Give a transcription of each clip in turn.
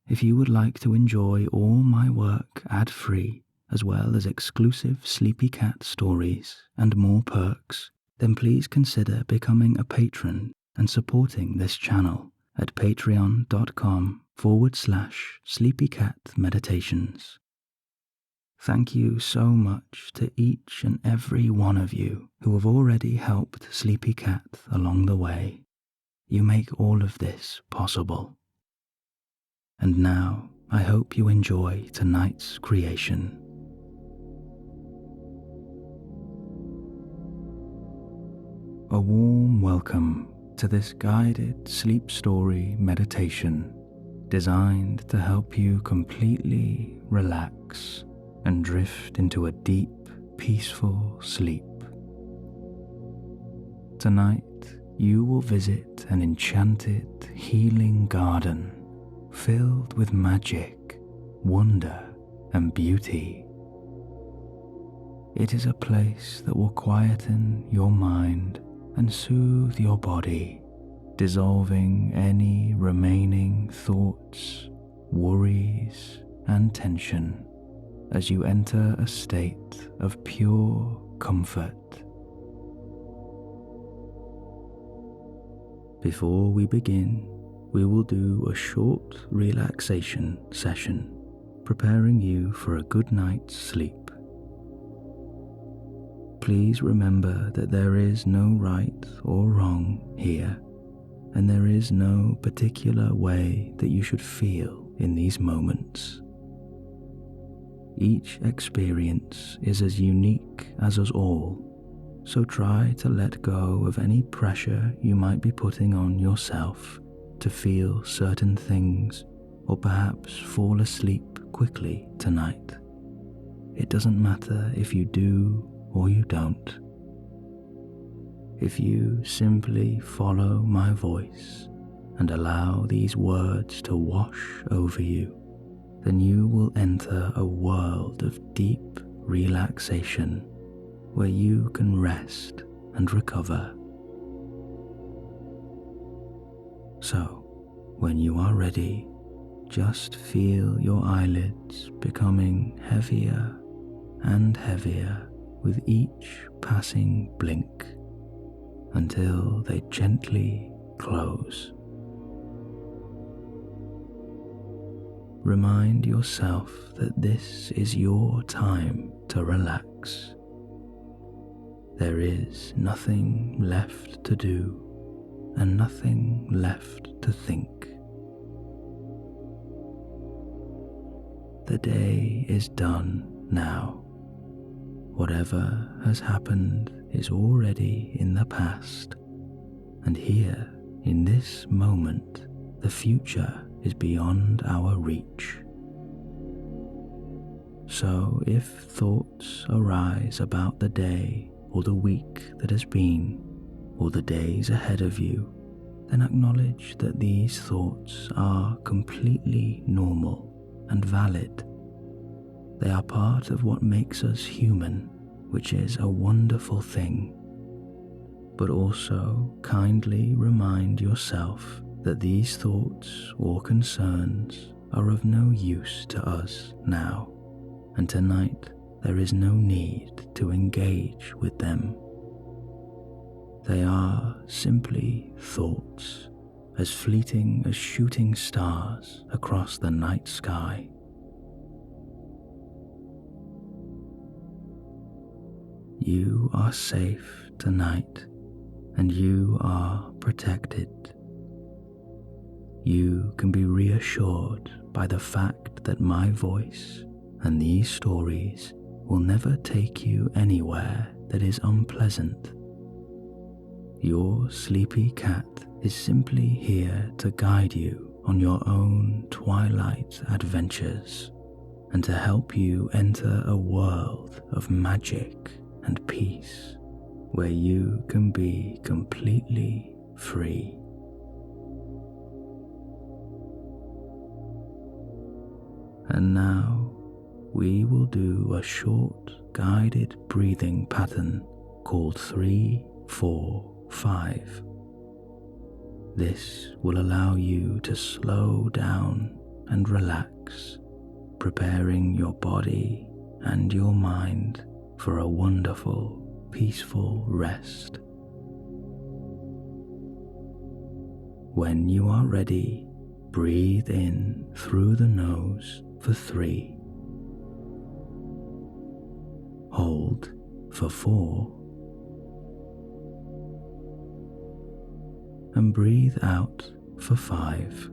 If you would like to enjoy all my work ad-free, as well as exclusive Sleepy Cat stories and more perks, then please consider becoming a patron and supporting this channel at patreon.com/sleepycatmeditations. Thank you so much to each and every one of you who have already helped Sleepy Cat along the way. You make all of this possible. And now, I hope you enjoy tonight's creation. A warm welcome to this guided sleep story meditation designed to help you completely relax and drift into a deep, peaceful sleep. Tonight, you will visit an enchanted, healing garden filled with magic, wonder, and beauty. It is a place that will quieten your mind and soothe your body, dissolving any remaining thoughts, worries, and tension as you enter a state of pure comfort. Before we begin, we will do a short relaxation session, preparing you for a good night's sleep. Please remember that there is no right or wrong here, and there is no particular way that you should feel in these moments. Each experience is as unique as us all, so try to let go of any pressure you might be putting on yourself to feel certain things or perhaps fall asleep quickly tonight. It doesn't matter if you do or you don't. If you simply follow my voice and allow these words to wash over you, then you will enter a world of deep relaxation where you can rest and recover. So, when you are ready, just feel your eyelids becoming heavier and heavier with each passing blink until they gently close. Remind yourself that this is your time to relax. There is nothing left to do and nothing left to think. The day is done now. Whatever has happened is already in the past, and here, in this moment, the future is beyond our reach. So if thoughts arise about the day or the week that has been, or the days ahead of you, then acknowledge that these thoughts are completely normal and valid. They are part of what makes us human, which is a wonderful thing. But also kindly remind yourself that these thoughts or concerns are of no use to us now, and tonight there is no need to engage with them. They are simply thoughts, as fleeting as shooting stars across the night sky. You are safe tonight, and you are protected. You can be reassured by the fact that my voice and these stories will never take you anywhere that is unpleasant. Your sleepy cat is simply here to guide you on your own twilight adventures and to help you enter a world of magic and peace where you can be completely free. And now we will do a short guided breathing pattern called 3-4-5. This will allow you to slow down and relax, preparing your body and your mind for a wonderful, peaceful rest. When you are ready, breathe in through the nose for 3. Hold for 4. And breathe out for 5.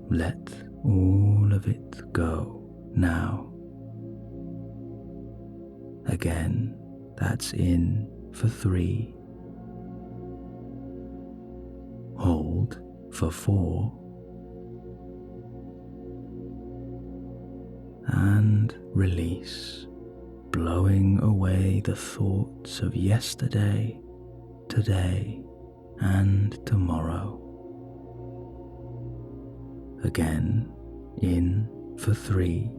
Let all of it go now. Again, that's in for 3. Hold for 4. And release, blowing away the thoughts of yesterday, today, and tomorrow. Again, in for 3.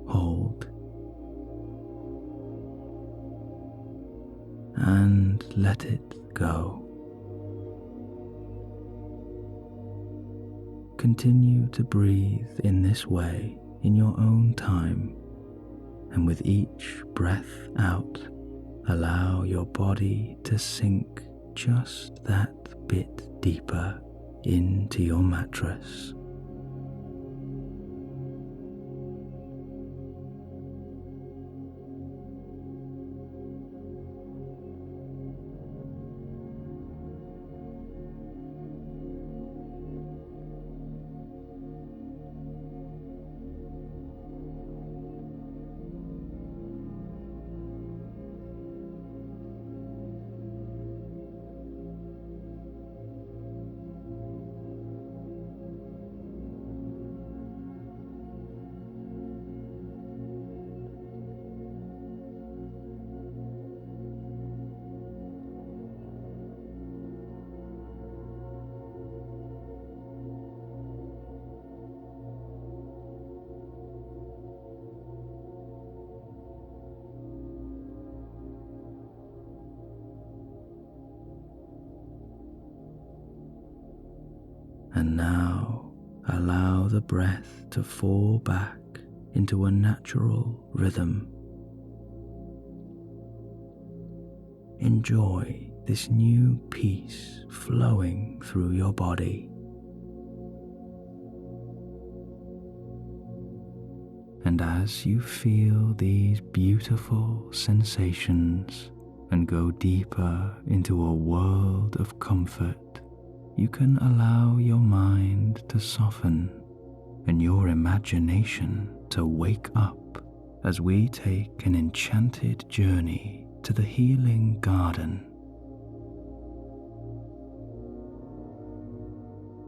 Hold. And let it go. Continue to breathe in this way in your own time, and with each breath out, allow your body to sink just that bit deeper into your mattress. And now allow the breath to fall back into a natural rhythm. Enjoy this new peace flowing through your body. And as you feel these beautiful sensations and go deeper into a world of comfort, you can allow your mind to soften and your imagination to wake up as we take an enchanted journey to the healing garden.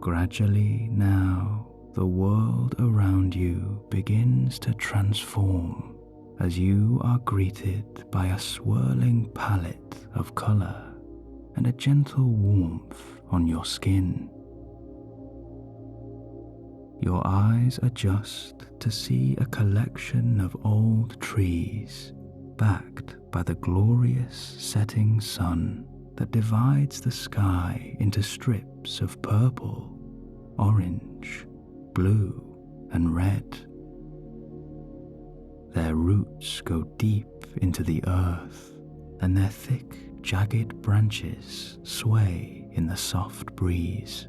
Gradually now, the world around you begins to transform as you are greeted by a swirling palette of color and a gentle warmth on your skin. Your eyes adjust to see a collection of old trees backed by the glorious setting sun that divides the sky into strips of purple, orange, blue, and red. Their roots go deep into the earth, and their thick, jagged branches sway in the soft breeze.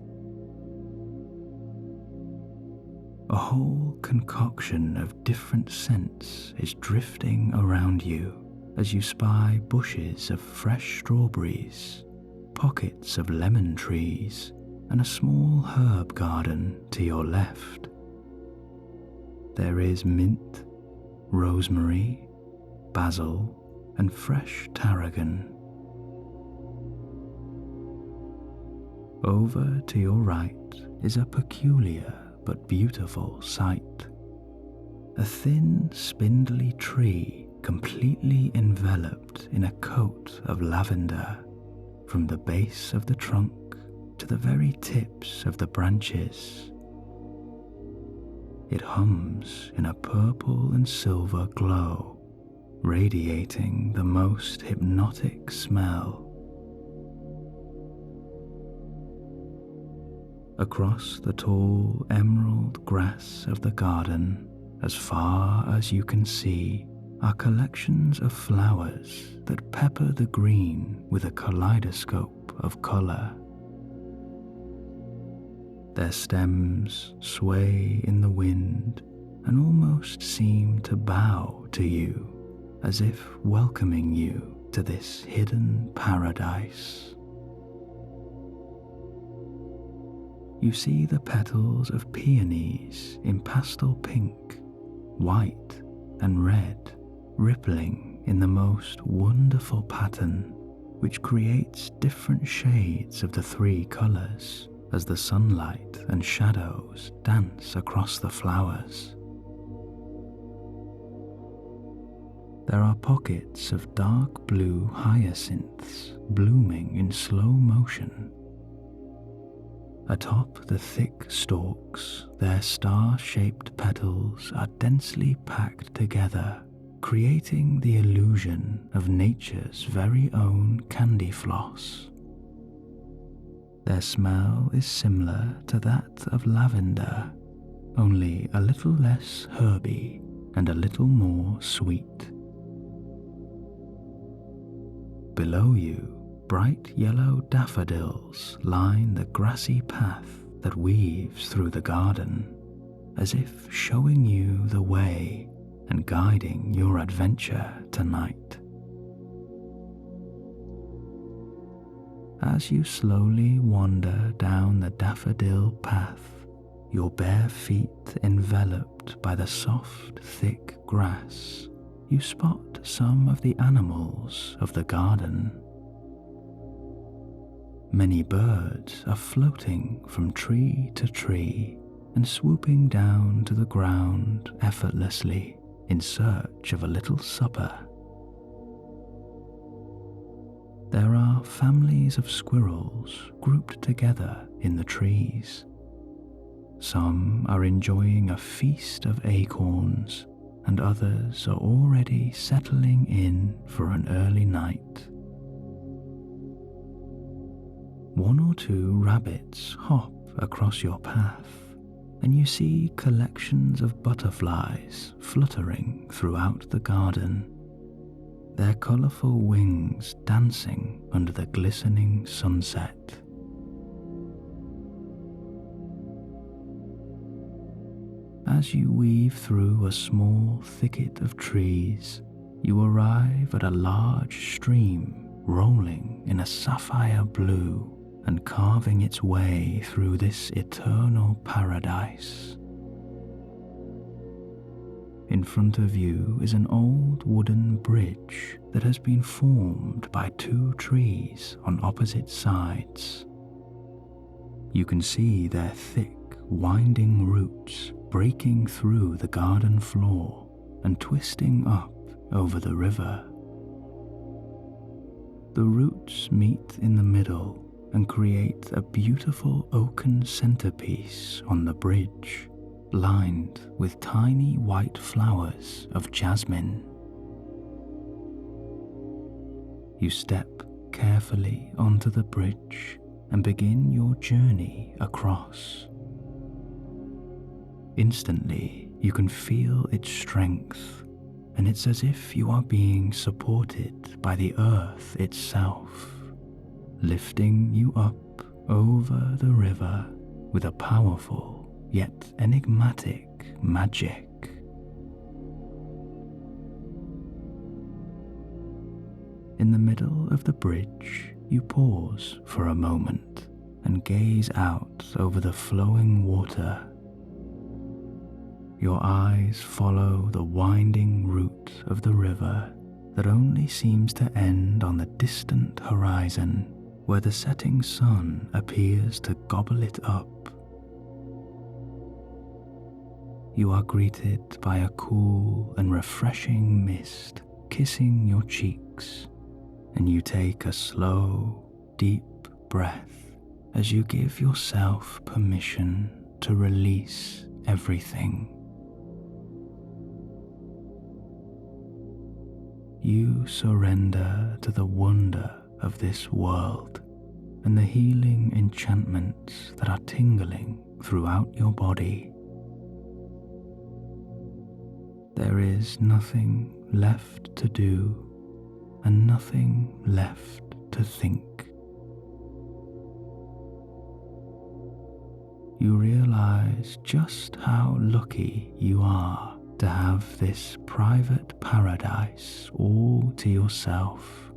A whole concoction of different scents is drifting around you as you spy bushes of fresh strawberries, pockets of lemon trees, and a small herb garden to your left. There is mint, rosemary, basil, and fresh tarragon. Over to your right is a peculiar but beautiful sight. A thin, spindly tree completely enveloped in a coat of lavender, from the base of the trunk to the very tips of the branches. It hums in a purple and silver glow, radiating the most hypnotic smell. Across the tall emerald grass of the garden, as far as you can see, are collections of flowers that pepper the green with a kaleidoscope of colour. Their stems sway in the wind and almost seem to bow to you, as if welcoming you to this hidden paradise. You see the petals of peonies in pastel pink, white and red, rippling in the most wonderful pattern, which creates different shades of the three colours as the sunlight and shadows dance across the flowers. There are pockets of dark blue hyacinths blooming in slow motion. Atop the thick stalks, their star-shaped petals are densely packed together, creating the illusion of nature's very own candy floss. Their smell is similar to that of lavender, only a little less herby and a little more sweet. Below you, bright yellow daffodils line the grassy path that weaves through the garden, as if showing you the way and guiding your adventure tonight. As you slowly wander down the daffodil path, your bare feet enveloped by the soft, thick grass, you spot some of the animals of the garden. Many birds are floating from tree to tree and swooping down to the ground effortlessly in search of a little supper. There are families of squirrels grouped together in the trees. Some are enjoying a feast of acorns, and others are already settling in for an early night. One or two rabbits hop across your path, and you see collections of butterflies fluttering throughout the garden, their colourful wings dancing under the glistening sunset. As you weave through a small thicket of trees, you arrive at a large stream rolling in a sapphire blue and carving its way through this eternal paradise. In front of you is an old wooden bridge that has been formed by two trees on opposite sides. You can see their thick, winding roots breaking through the garden floor and twisting up over the river. The roots meet in the middle and create a beautiful oaken centerpiece on the bridge, lined with tiny white flowers of jasmine. You step carefully onto the bridge and begin your journey across. Instantly, you can feel its strength, and it's as if you are being supported by the earth itself, lifting you up over the river with a powerful yet enigmatic magic. In the middle of the bridge, you pause for a moment and gaze out over the flowing water. Your eyes follow the winding route of the river that only seems to end on the distant horizon, where the setting sun appears to gobble it up. You are greeted by a cool and refreshing mist kissing your cheeks, and you take a slow, deep breath as you give yourself permission to release everything. You surrender to the wonder of this world and the healing enchantments that are tingling throughout your body. There is nothing left to do and nothing left to think. You realize just how lucky you are to have this private paradise all to yourself,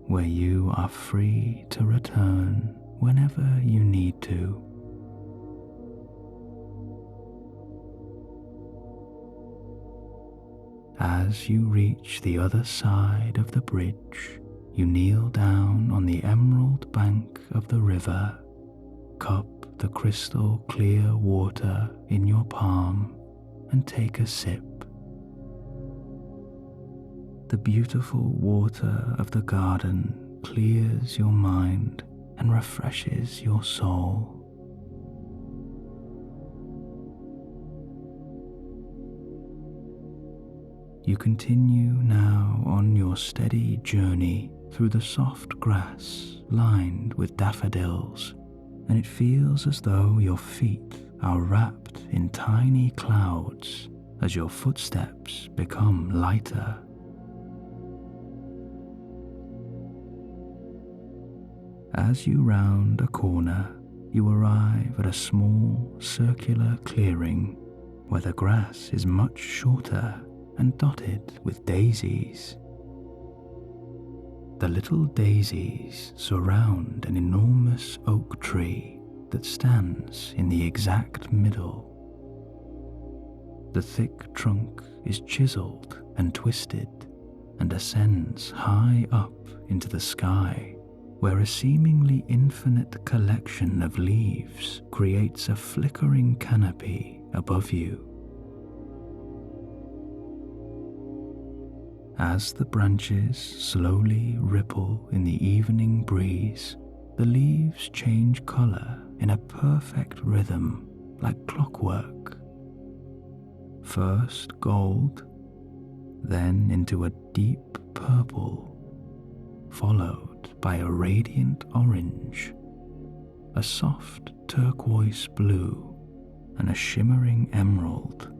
where you are free to return whenever you need to. As you reach the other side of the bridge, you kneel down on the emerald bank of the river, cup the crystal clear water in your palm, and take a sip. The beautiful water of the garden clears your mind and refreshes your soul. You continue now on your steady journey through the soft grass lined with daffodils, and it feels as though your feet are wrapped in tiny clouds as your footsteps become lighter. As you round a corner, you arrive at a small circular clearing where the grass is much shorter and dotted with daisies. The little daisies surround an enormous oak tree that stands in the exact middle. The thick trunk is chiseled and twisted and ascends high up into the sky, where a seemingly infinite collection of leaves creates a flickering canopy above you. As the branches slowly ripple in the evening breeze, the leaves change color in a perfect rhythm, like clockwork. First gold, then into a deep purple, followed by a radiant orange, a soft turquoise blue, and a shimmering emerald.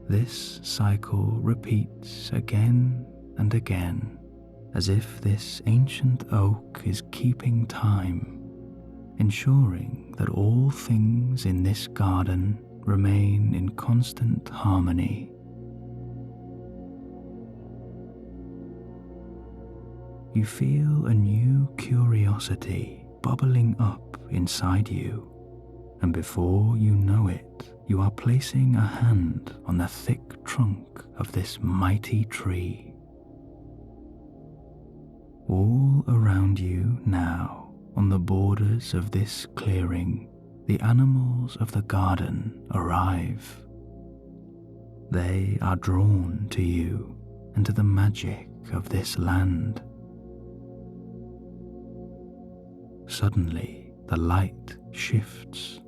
This cycle repeats again and again, as if this ancient oak is keeping time, ensuring that all things in this garden remain in constant harmony. You feel a new curiosity bubbling up inside you, and before you know it, you are placing a hand on the thick trunk of this mighty tree. All around you now, on the borders of this clearing, the animals of the garden arrive. They are drawn to you and to the magic of this land. Suddenly, the light shifts,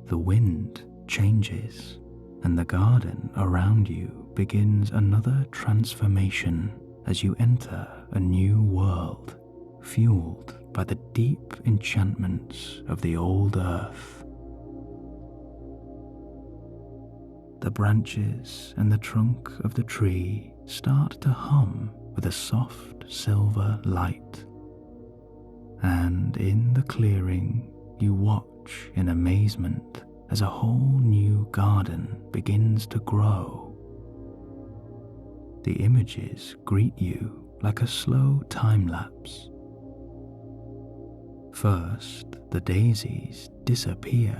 the wind changes, and the garden around you begins another transformation as you enter a new world, fueled by the deep enchantments of the old earth. The branches and the trunk of the tree start to hum with a soft silver light, and in the clearing you watch in amazement as a whole new garden begins to grow. The images greet you like a slow time-lapse. First, the daisies disappear,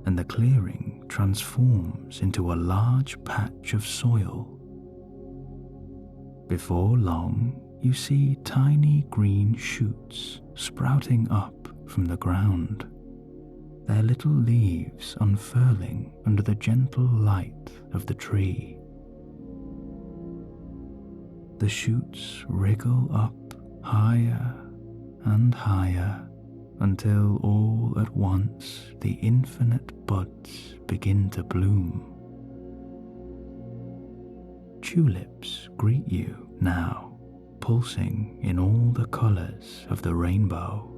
and the clearing transforms into a large patch of soil. Before long, you see tiny green shoots sprouting up from the ground, their little leaves unfurling under the gentle light of the tree. The shoots wriggle up higher and higher until all at once the infinite buds begin to bloom. Tulips greet you now, pulsing in all the colors of the rainbow.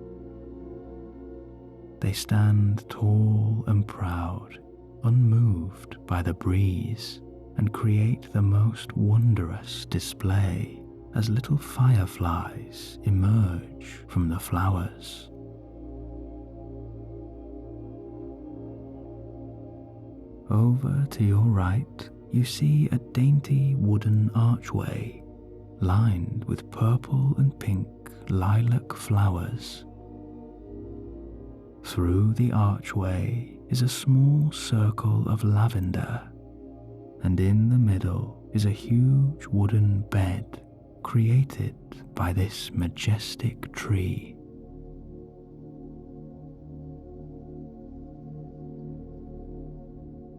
They stand tall and proud, unmoved by the breeze, and create the most wondrous display as little fireflies emerge from the flowers. Over to your right, you see a dainty wooden archway lined with purple and pink lilac flowers. Through the archway is a small circle of lavender, and in the middle is a huge wooden bed created by this majestic tree.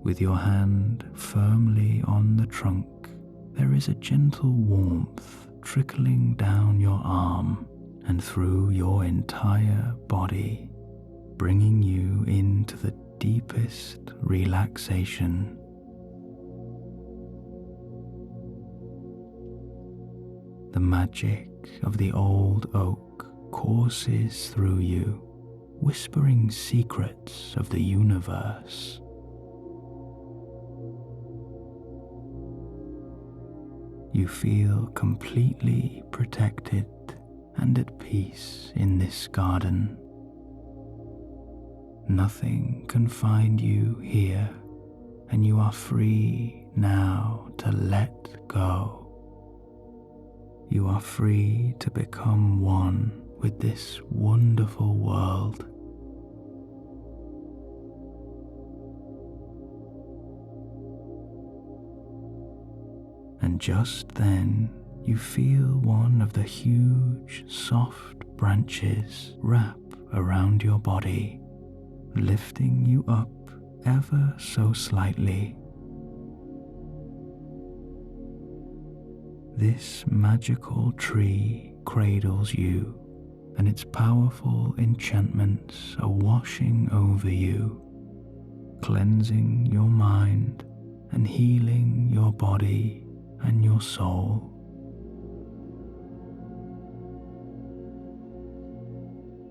With your hand firmly on the trunk, there is a gentle warmth trickling down your arm and through your entire body, bringing you into the deepest relaxation. The magic of the old oak courses through you, whispering secrets of the universe. You feel completely protected and at peace in this garden. Nothing can find you here, and you are free now to let go. You are free to become one with this wonderful world. And just then, you feel one of the huge, soft branches wrap around your body, lifting you up ever so slightly. This magical tree cradles you, and its powerful enchantments are washing over you, cleansing your mind and healing your body and your soul.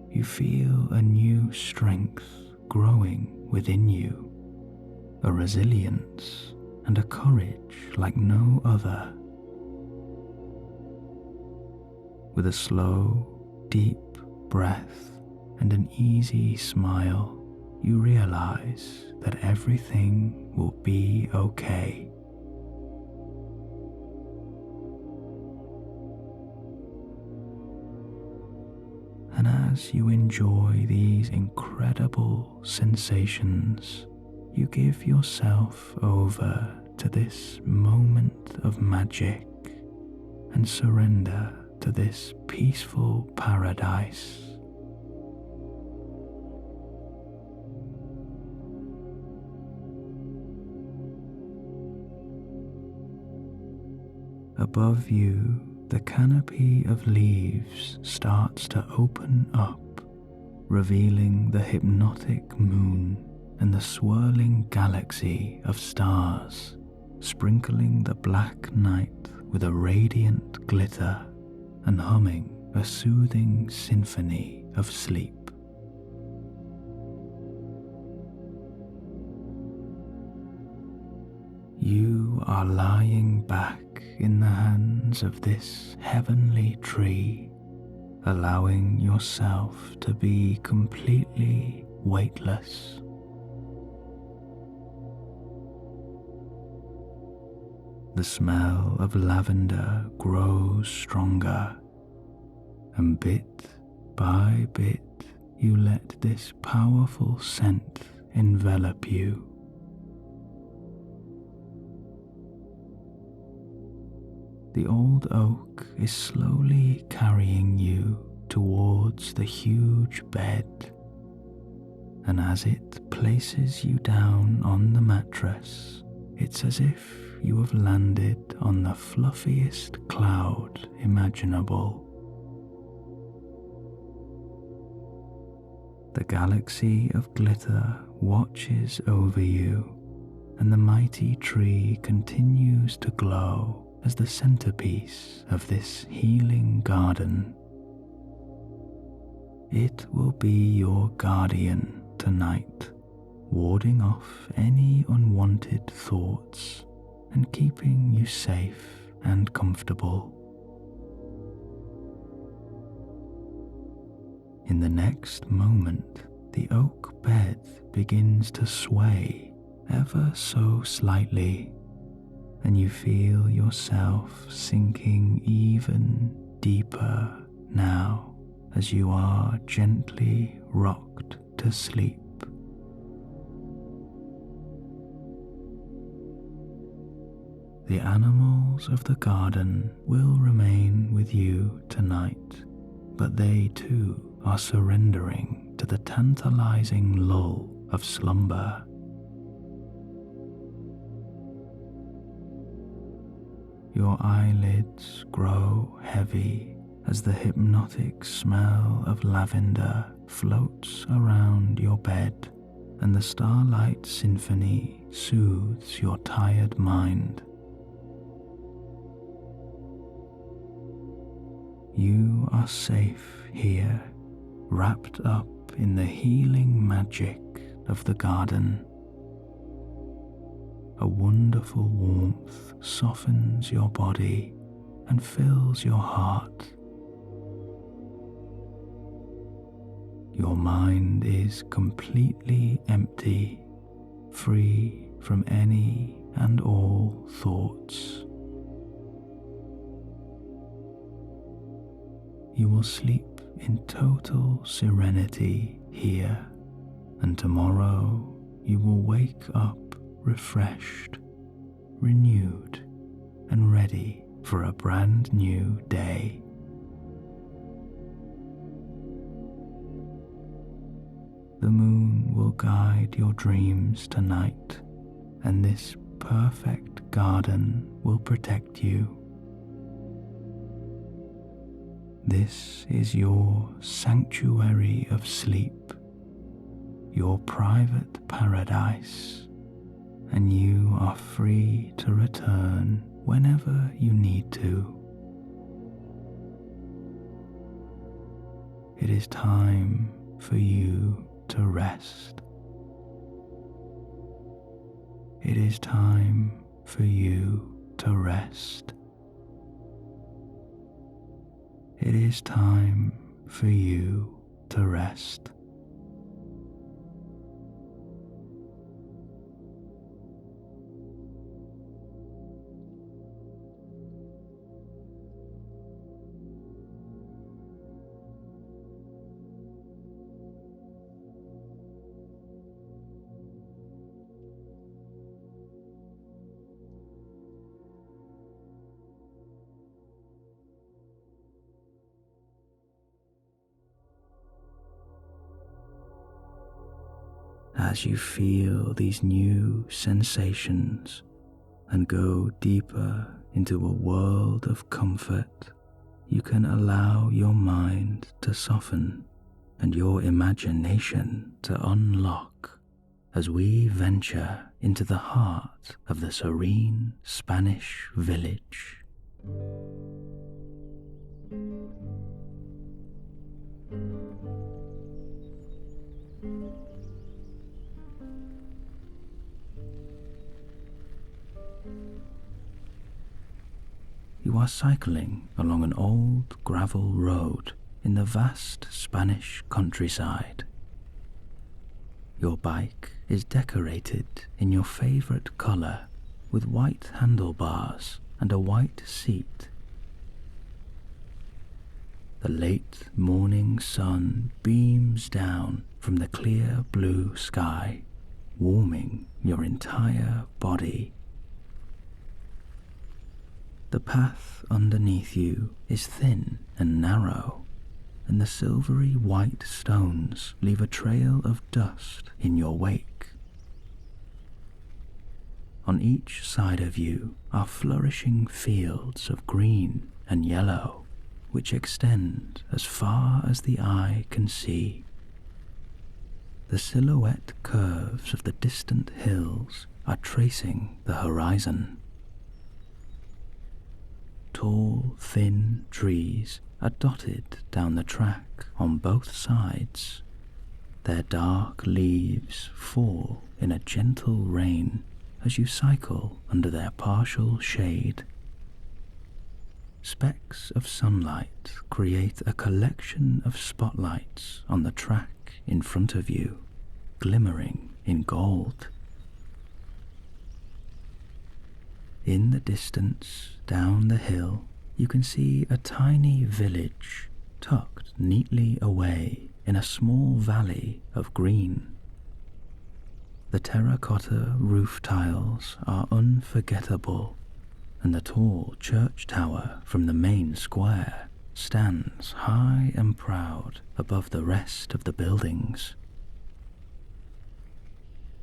You feel a new strength growing within you, a resilience and a courage like no other. With a slow, deep breath and an easy smile, you realize that everything will be okay. And as you enjoy these incredible sensations, you give yourself over to this moment of magic and surrender to this peaceful paradise. Above you, the canopy of leaves starts to open up, revealing the hypnotic moon and the swirling galaxy of stars, sprinkling the black night with a radiant glitter and humming a soothing symphony of sleep. You are lying back in the hands of this heavenly tree, allowing yourself to be completely weightless. The smell of lavender grows stronger, and bit by bit you let this powerful scent envelop you. The old oak is slowly carrying you towards the huge bed, and as it places you down on the mattress, it's as if you have landed on the fluffiest cloud imaginable. The galaxy of glitter watches over you, and the mighty tree continues to glow as the centerpiece of this healing garden. It will be your guardian tonight, warding off any unwanted thoughts and keeping you safe and comfortable. In the next moment, the oak bed begins to sway ever so slightly, and you feel yourself sinking even deeper now as you are gently rocked to sleep. The animals of the garden will remain with you tonight, but they too are surrendering to the tantalizing lull of slumber. Your eyelids grow heavy as the hypnotic smell of lavender floats around your bed, and the starlight symphony soothes your tired mind. You are safe here, wrapped up in the healing magic of the garden. A wonderful warmth softens your body and fills your heart. Your mind is completely empty, free from any and all thoughts. You will sleep in total serenity here, and tomorrow you will wake up refreshed, renewed, and ready for a brand new day. The moon will guide your dreams tonight, and this perfect garden will protect you. This is your sanctuary of sleep, your private paradise, and you are free to return whenever you need to. It is time for you to rest. It is time for you to rest. It is time for you to rest. As you feel these new sensations and go deeper into a world of comfort, you can allow your mind to soften and your imagination to unlock as we venture into the heart of the Serene Spanish Village. You are cycling along an old gravel road in the vast Spanish countryside. Your bike is decorated in your favorite color with white handlebars and a white seat. The late morning sun beams down from the clear blue sky, warming your entire body. The path underneath you is thin and narrow, and the silvery white stones leave a trail of dust in your wake. On each side of you are flourishing fields of green and yellow, which extend as far as the eye can see. The silhouette curves of the distant hills are tracing the horizon. tall, thin trees are dotted down the track on both sides. Their dark leaves fall in a gentle rain as you cycle under their partial shade. Specks of sunlight create a collection of spotlights on the track in front of you, glimmering in gold. In the distance, down the hill, you can see a tiny village tucked neatly away in a small valley of green. The terracotta roof tiles are unforgettable, and the tall church tower from the main square stands high and proud above the rest of the buildings.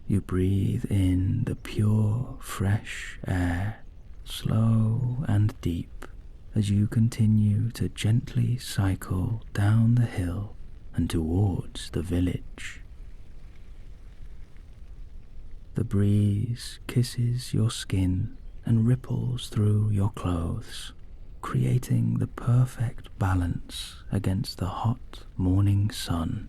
You breathe in the pure, fresh air, slow and deep, as you continue to gently cycle down the hill and towards the village. The breeze kisses your skin and ripples through your clothes, creating the perfect balance against the hot morning sun.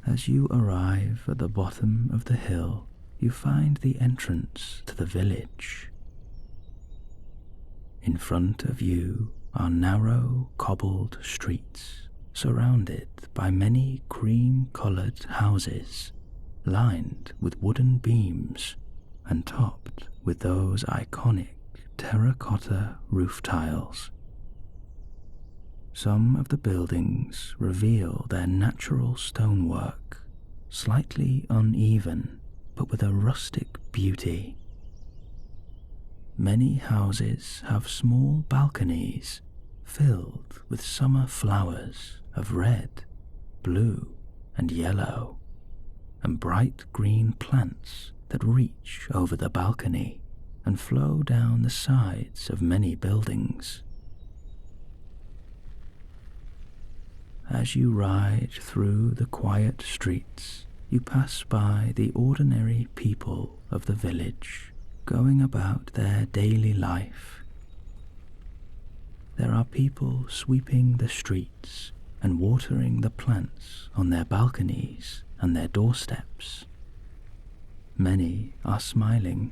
As you arrive at the bottom of the hill, you find the entrance to the village. In front of you are narrow cobbled streets, surrounded by many cream-colored houses, lined with wooden beams and topped with those iconic terracotta roof tiles. Some of the buildings reveal their natural stonework, slightly uneven but with a rustic beauty. Many houses have small balconies filled with summer flowers of red, blue, and yellow, and bright green plants that reach over the balcony and flow down the sides of many buildings. As you ride through the quiet streets, you pass by the ordinary people of the village, going about their daily life. There are people sweeping the streets and watering the plants on their balconies and their doorsteps. Many are smiling,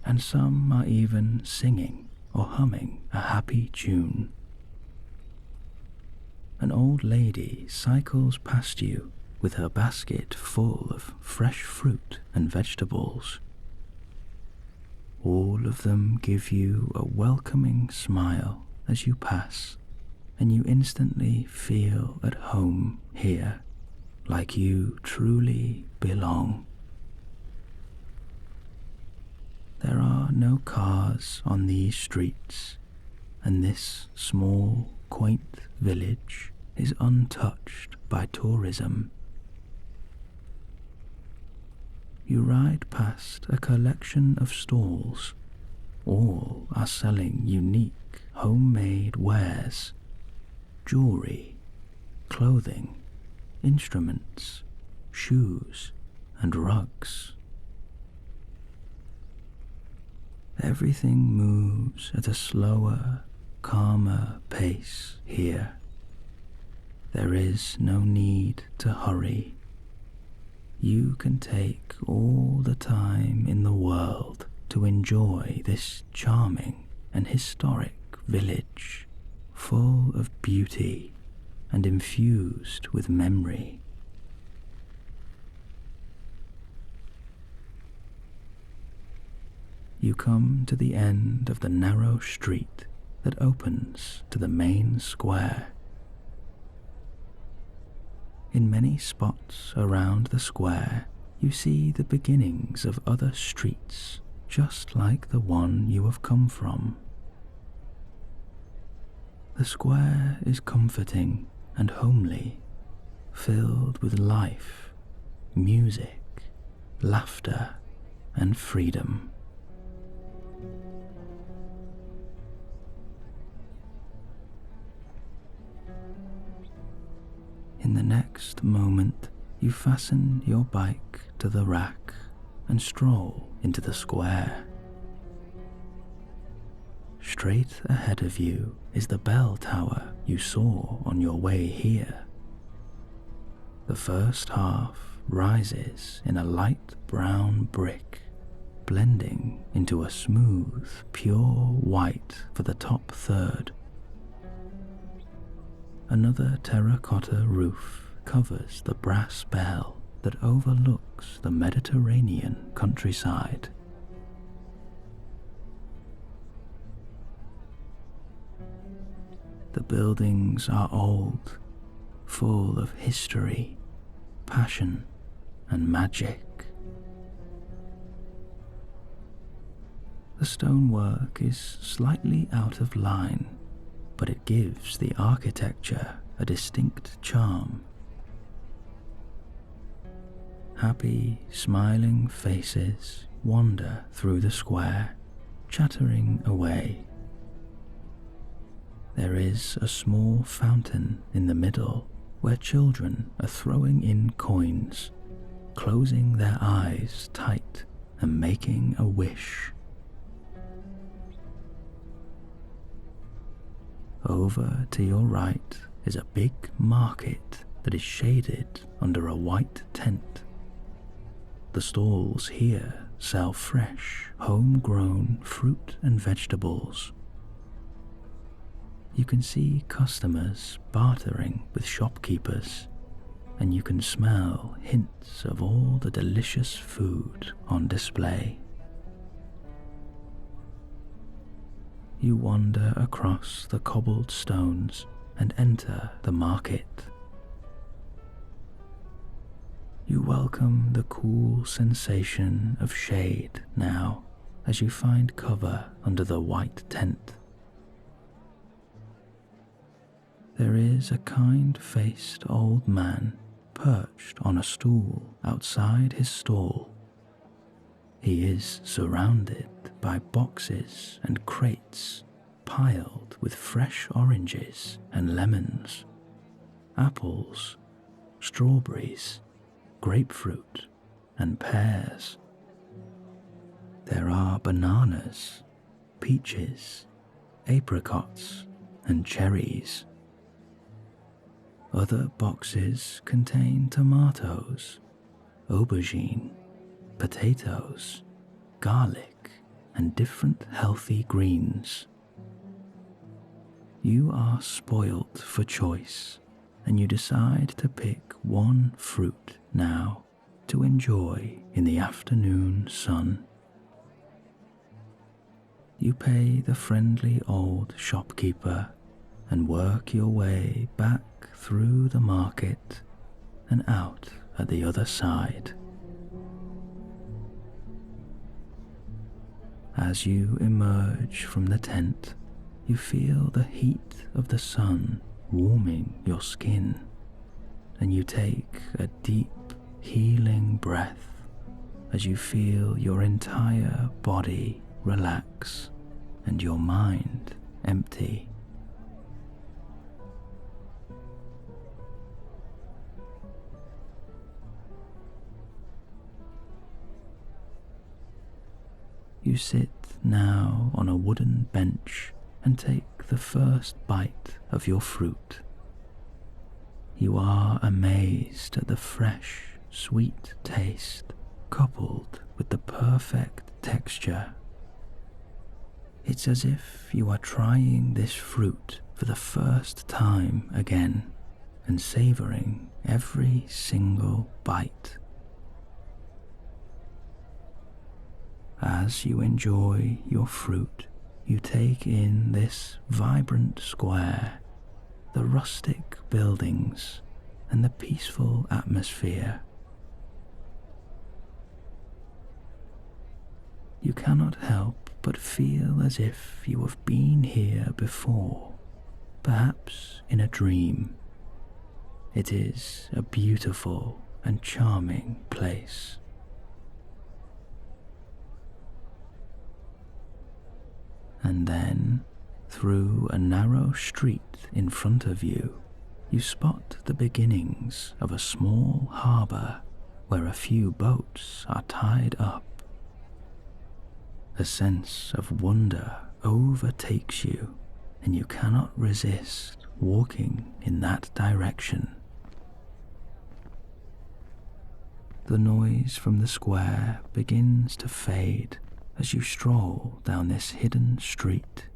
and some are even singing or humming a happy tune. An old lady cycles past you with her basket full of fresh fruit and vegetables. All of them give you a welcoming smile as you pass, and you instantly feel at home here, like you truly belong. There are no cars on these streets, and this small, quaint village is untouched by tourism. You ride past a collection of stalls. All are selling unique homemade wares, jewelry, clothing, instruments, shoes, and rugs. Everything moves at a slower, calmer pace here. There is no need to hurry. You can take all the time in the world to enjoy this charming and historic village, full of beauty and infused with memory. You come to the end of the narrow street that opens to the main square. In many spots around the square, you see the beginnings of other streets, just like the one you have come from. The square is comforting and homely, filled with life, music, laughter, and freedom. In the next moment, you fasten your bike to the rack and stroll into the square. Straight ahead of you is the bell tower you saw on your way here. The first half rises in a light brown brick, blending into a smooth, pure white for the top third. Another terracotta roof covers the brass bell that overlooks the Mediterranean countryside. The buildings are old, full of history, passion, and magic. The stonework is slightly out of line, but it gives the architecture a distinct charm. Happy, smiling faces wander through the square, chattering away. There is a small fountain in the middle where children are throwing in coins, closing their eyes tight and making a wish. Over to your right is a big market that is shaded under a white tent. The stalls here sell fresh, homegrown fruit and vegetables. You can see customers bartering with shopkeepers, and you can smell hints of all the delicious food on display. You wander across the cobbled stones and enter the market. You welcome the cool sensation of shade now as you find cover under the white tent. There is a kind-faced old man perched on a stool outside his stall. He is surrounded by boxes and crates piled with fresh oranges and lemons, apples, strawberries, grapefruit, and pears. There are bananas, peaches, apricots, and cherries. Other boxes contain tomatoes, aubergine, potatoes, garlic, and different healthy greens. You are spoilt for choice, and you decide to pick one fruit now to enjoy in the afternoon sun. You pay the friendly old shopkeeper and work your way back through the market and out at the other side. As you emerge from the tent, you feel the heat of the sun warming your skin, and you take a deep, healing breath as you feel your entire body relax and your mind empty. You sit now on a wooden bench and take the first bite of your fruit. You are amazed at the fresh, sweet taste coupled with the perfect texture. It's as if you are trying this fruit for the first time again and savoring every single bite. As you enjoy your fruit, you take in this vibrant square, the rustic buildings, and the peaceful atmosphere. You cannot help but feel as if you have been here before, perhaps in a dream. It is a beautiful and charming place. And then, through a narrow street in front of you, you spot the beginnings of a small harbour where a few boats are tied up. A sense of wonder overtakes you, and you cannot resist walking in that direction. The noise from the square begins to fade as you stroll down this hidden street.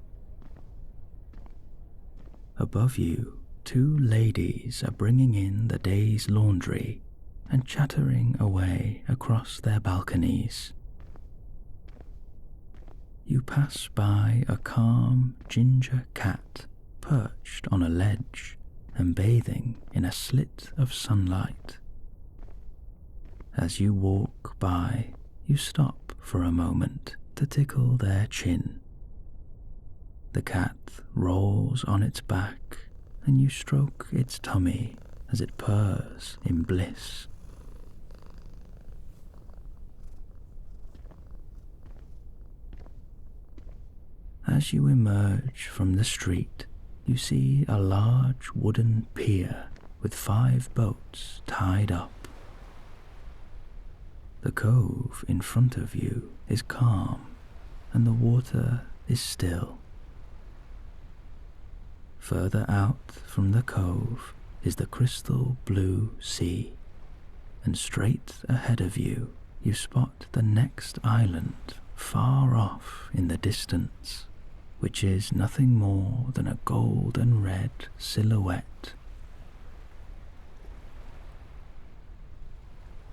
Above you, two ladies are bringing in the day's laundry and chattering away across their balconies. You pass by a calm ginger cat perched on a ledge and bathing in a slit of sunlight. As you walk by, you stop for a moment to tickle their chin. The cat rolls on its back and you stroke its tummy as it purrs in bliss. As you emerge from the street, you see a large wooden pier with 5 boats tied up. The cove in front of you is calm, and the water is still. Further out from the cove is the crystal blue sea, and straight ahead of you, you spot the next island far off in the distance, which is nothing more than a golden red silhouette.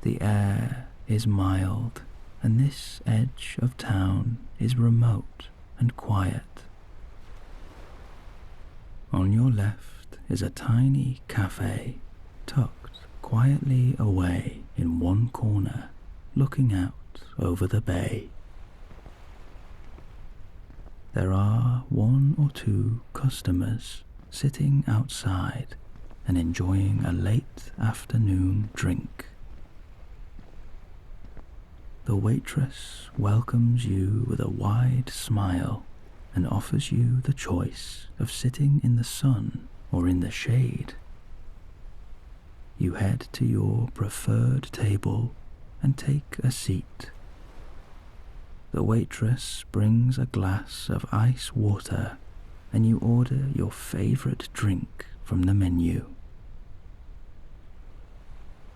The air is mild, and this edge of town is remote and quiet. On your left is a tiny cafe, tucked quietly away in one corner, looking out over the bay. There are 1 or 2 customers sitting outside and enjoying a late afternoon drink. The waitress welcomes you with a wide smile and offers you the choice of sitting in the sun or in the shade. You head to your preferred table and take a seat. The waitress brings a glass of ice water and you order your favorite drink from the menu.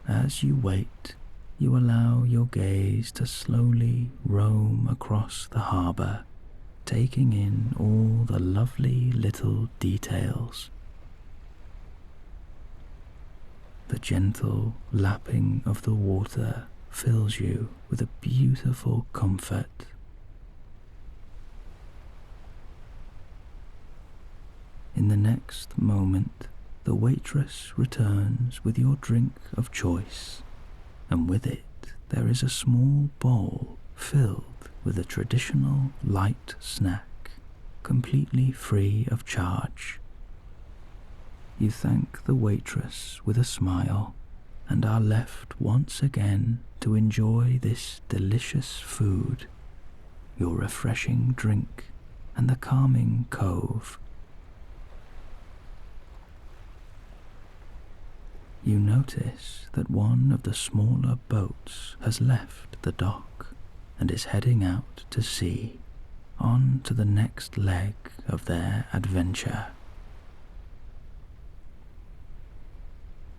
As you wait, you allow your gaze to slowly roam across the harbour, taking in all the lovely little details. The gentle lapping of the water fills you with a beautiful comfort. In the next moment, the waitress returns with your drink of choice, and with it there is a small bowl filled with a traditional light snack, completely free of charge. You thank the waitress with a smile and are left once again to enjoy this delicious food, your refreshing drink, and the calming cove. You notice that one of the smaller boats has left the dock and is heading out to sea, on to the next leg of their adventure.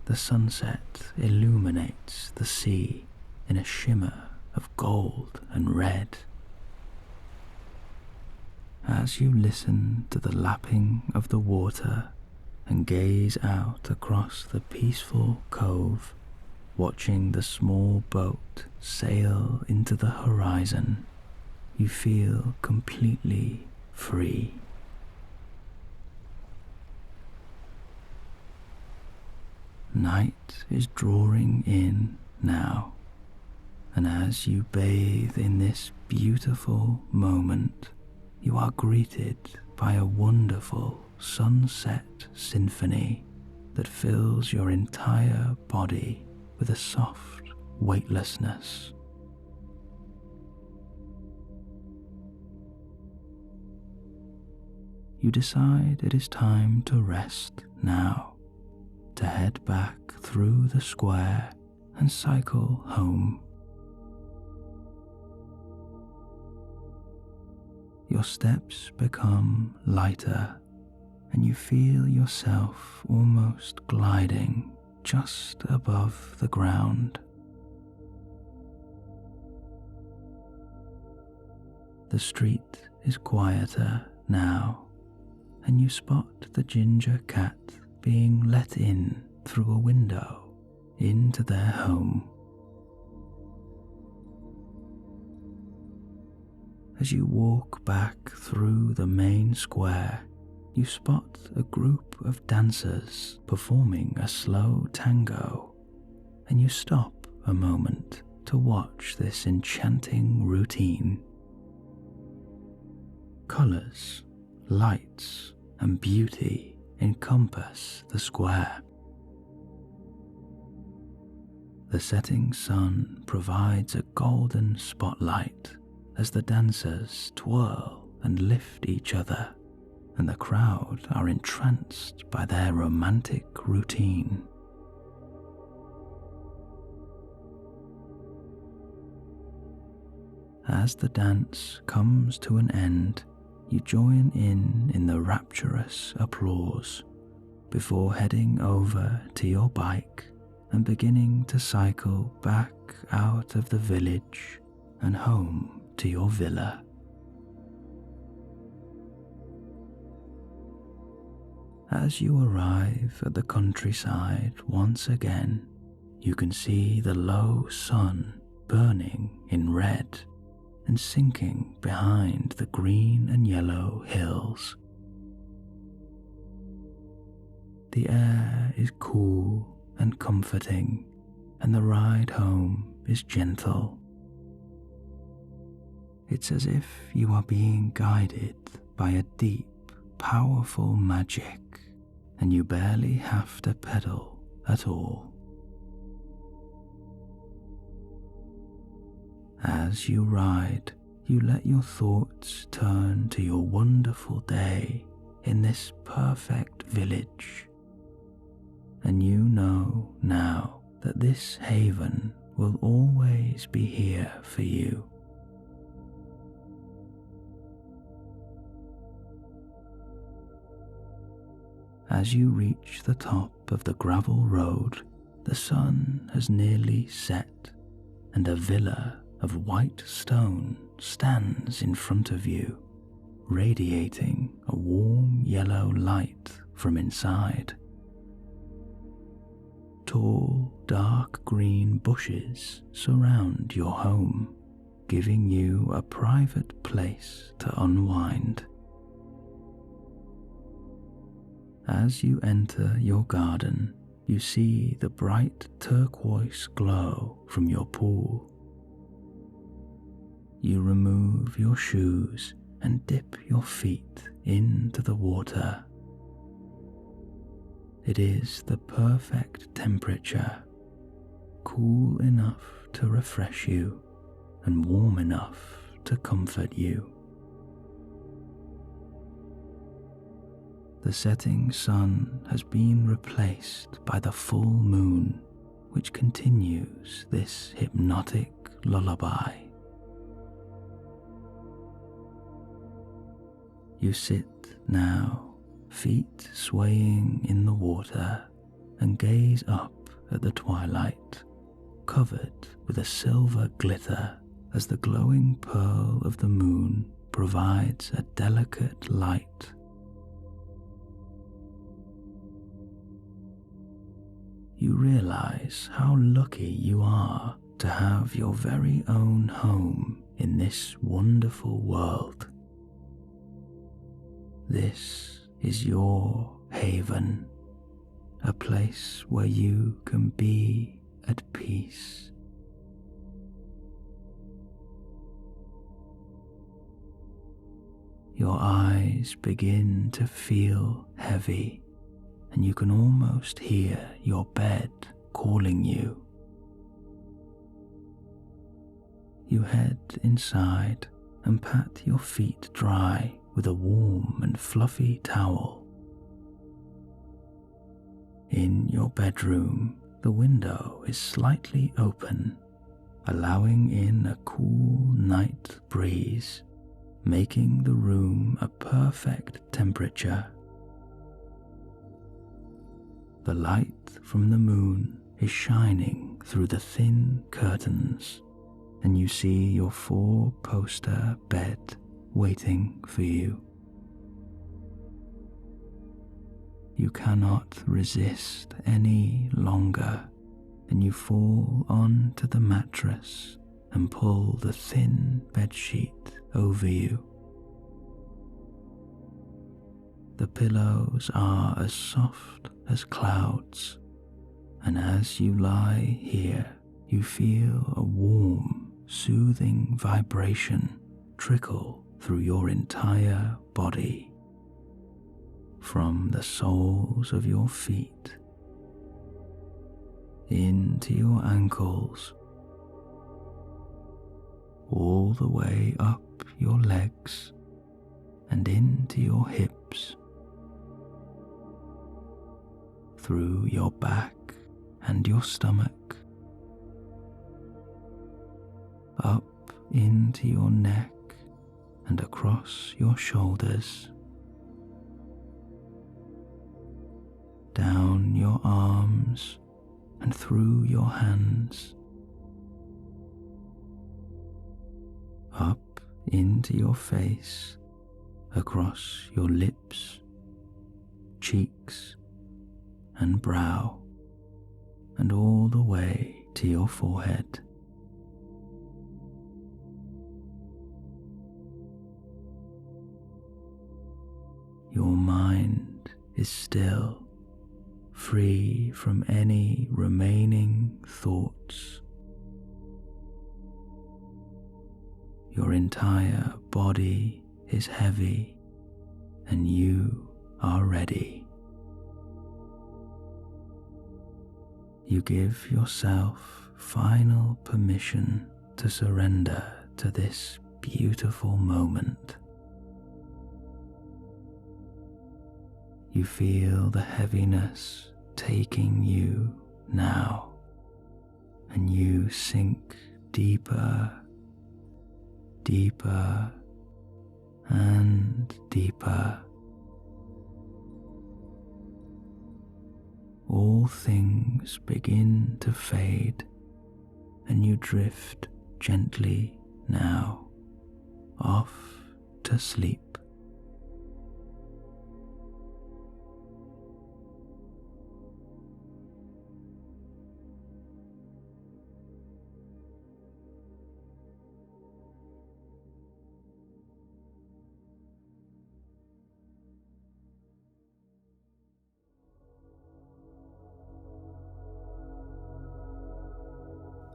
The sunset illuminates the sea in a shimmer of gold and red. As you listen to the lapping of the water and gaze out across the peaceful cove, watching the small boat sail into the horizon, you feel completely free. Night is drawing in now, and as you bathe in this beautiful moment, you are greeted by a wonderful sunset symphony that fills your entire body with a soft weightlessness. You decide it is time to rest now, to head back through the square and cycle home. Your steps become lighter, and you feel yourself almost gliding just above the ground. The street is quieter now, and you spot the ginger cat being let in through a window into their home. As you walk back through the main square, you spot a group of dancers performing a slow tango, and you stop a moment to watch this enchanting routine. Colours, lights, and beauty encompass the square. The setting sun provides a golden spotlight as the dancers twirl and lift each other, and the crowd are entranced by their romantic routine. As the dance comes to an end, you join in the rapturous applause before heading over to your bike and beginning to cycle back out of the village and home to your villa. As you arrive at the countryside once again, you can see the low sun burning in red and sinking behind the green and yellow hills. The air is cool and comforting, and the ride home is gentle. It's as if you are being guided by a deep, powerful magic, and you barely have to pedal at all. As you ride, you let your thoughts turn to your wonderful day in this perfect village, and you know now that this haven will always be here for you. As you reach the top of the gravel road, the sun has nearly set, and a villa of white stone stands in front of you, radiating a warm yellow light from inside. Tall, dark green bushes surround your home, giving you a private place to unwind. As you enter your garden, you see the bright turquoise glow from your pool. You remove your shoes and dip your feet into the water. It is the perfect temperature, cool enough to refresh you and warm enough to comfort you. The setting sun has been replaced by the full moon, which continues this hypnotic lullaby. You sit now, feet swaying in the water, and gaze up at the twilight, covered with a silver glitter as the glowing pearl of the moon provides a delicate light. You realize how lucky you are to have your very own home in this wonderful world. This is your haven, a place where you can be at peace. Your eyes begin to feel heavy, and you can almost hear your bed calling you. You head inside and pat your feet dry with a warm and fluffy towel. In your bedroom, The window is slightly open, allowing in a cool night breeze, making the room a perfect temperature. The light from the moon is shining through the thin curtains, and you see your 4-poster bed waiting for you. You cannot resist any longer, and you fall onto the mattress and pull the thin bedsheet over you. The pillows are as soft as clouds, and as you lie here, you feel a warm, soothing vibration trickle through your entire body, from the soles of your feet into your ankles, all the way up your legs and into your hips, through your back and your stomach, up into your neck and across your shoulders, down your arms and through your hands, up into your face, across your lips, cheeks, and brow, and all the way to your forehead. Your mind is still, free from any remaining thoughts. Your entire body is heavy, and you are ready. You give yourself final permission to surrender to this beautiful moment. You feel the heaviness taking you now, and you sink deeper, deeper, and deeper. All things begin to fade, and you drift gently now off to sleep.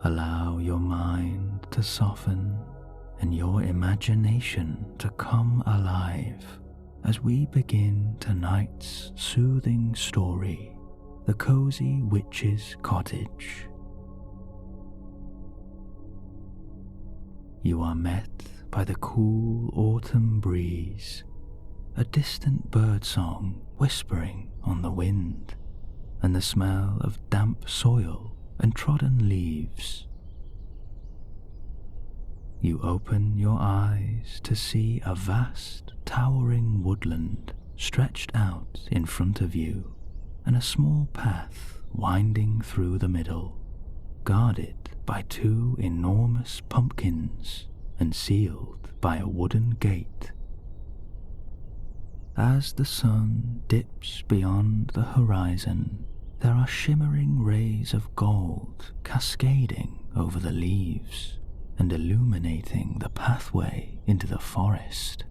Allow your mind to soften and your imagination to come alive as we begin tonight's soothing story, The Cosy Witches Cottage. You are met by the cool autumn breeze, a distant birdsong whispering on the wind, and the smell of damp soil and trodden leaves. You open your eyes to see a vast, towering woodland stretched out in front of you, and a small path winding through the middle, guarded by 2 enormous pumpkins and sealed by a wooden gate. As the sun dips beyond the horizon, there are shimmering rays of gold cascading over the leaves and illuminating the pathway into the forest.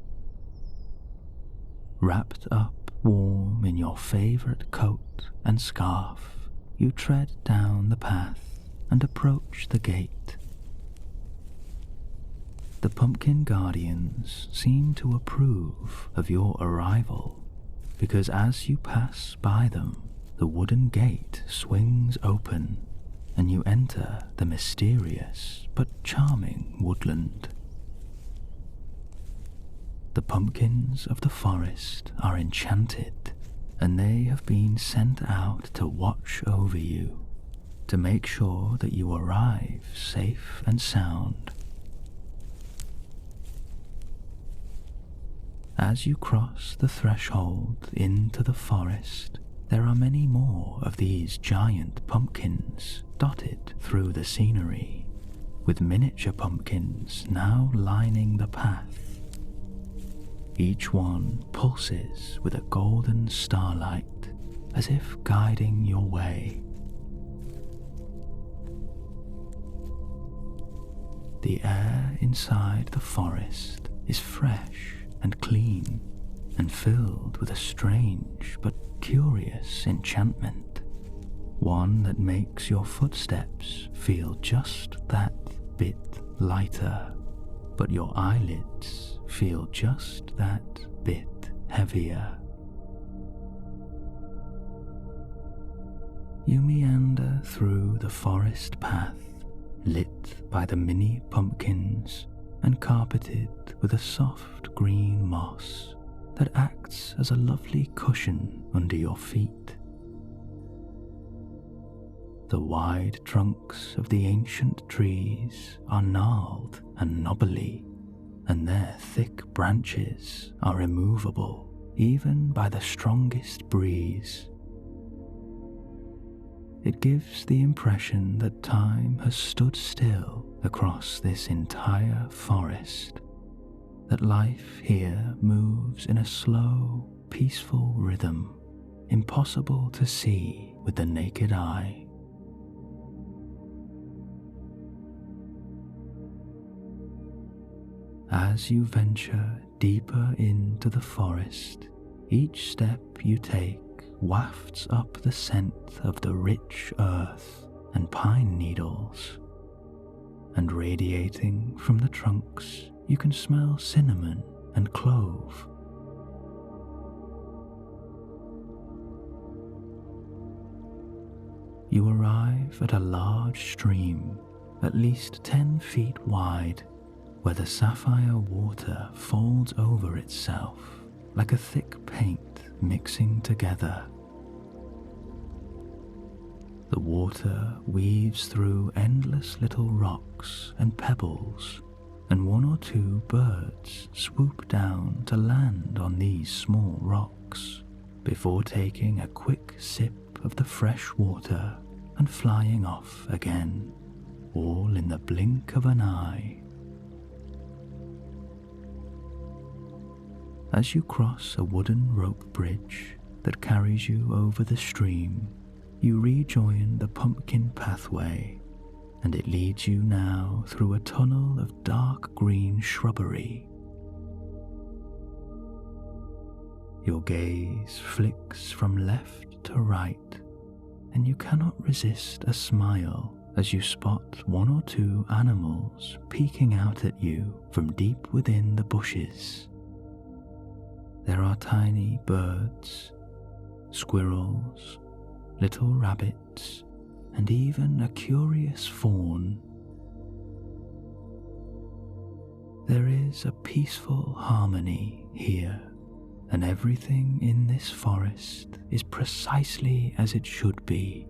Wrapped up warm in your favorite coat and scarf, you tread down the path and approach the gate. The pumpkin guardians seem to approve of your arrival, because as you pass by them, the wooden gate swings open, and you enter the mysterious but charming woodland. The pumpkins of the forest are enchanted, and they have been sent out to watch over you, to make sure that you arrive safe and sound. As you cross the threshold into the forest, there are many more of these giant pumpkins dotted through the scenery, with miniature pumpkins now lining the path. Each one pulses with a golden starlight, as if guiding your way. The air inside the forest is fresh and clean, and filled with a strange but curious enchantment, one that makes your footsteps feel just that bit lighter, but your eyelids feel just that bit heavier. You meander through the forest path, lit by the mini pumpkins and carpeted with a soft green moss that acts as a lovely cushion under your feet. The wide trunks of the ancient trees are gnarled and knobbly, and their thick branches are immovable even by the strongest breeze. It gives the impression that time has stood still across this entire forest, that life here moves in a slow, peaceful rhythm, impossible to see with the naked eye. As you venture deeper into the forest, each step you take wafts up the scent of the rich earth and pine needles, and radiating from the trunks you can smell cinnamon and clove. You arrive at a large stream, at least 10 feet wide, where the sapphire water folds over itself like a thick paint mixing together. The water weaves through endless little rocks and pebbles, and one or two birds swoop down to land on these small rocks before taking a quick sip of the fresh water and flying off again, all in the blink of an eye. As you cross a wooden rope bridge that carries you over the stream, you rejoin the pumpkin pathway, and it leads you now through a tunnel of dark green shrubbery. Your gaze flicks from left to right, and you cannot resist a smile as you spot one or two animals peeking out at you from deep within the bushes. There are tiny birds, squirrels, little rabbits, and even a curious fawn. There is a peaceful harmony here, and everything in this forest is precisely as it should be.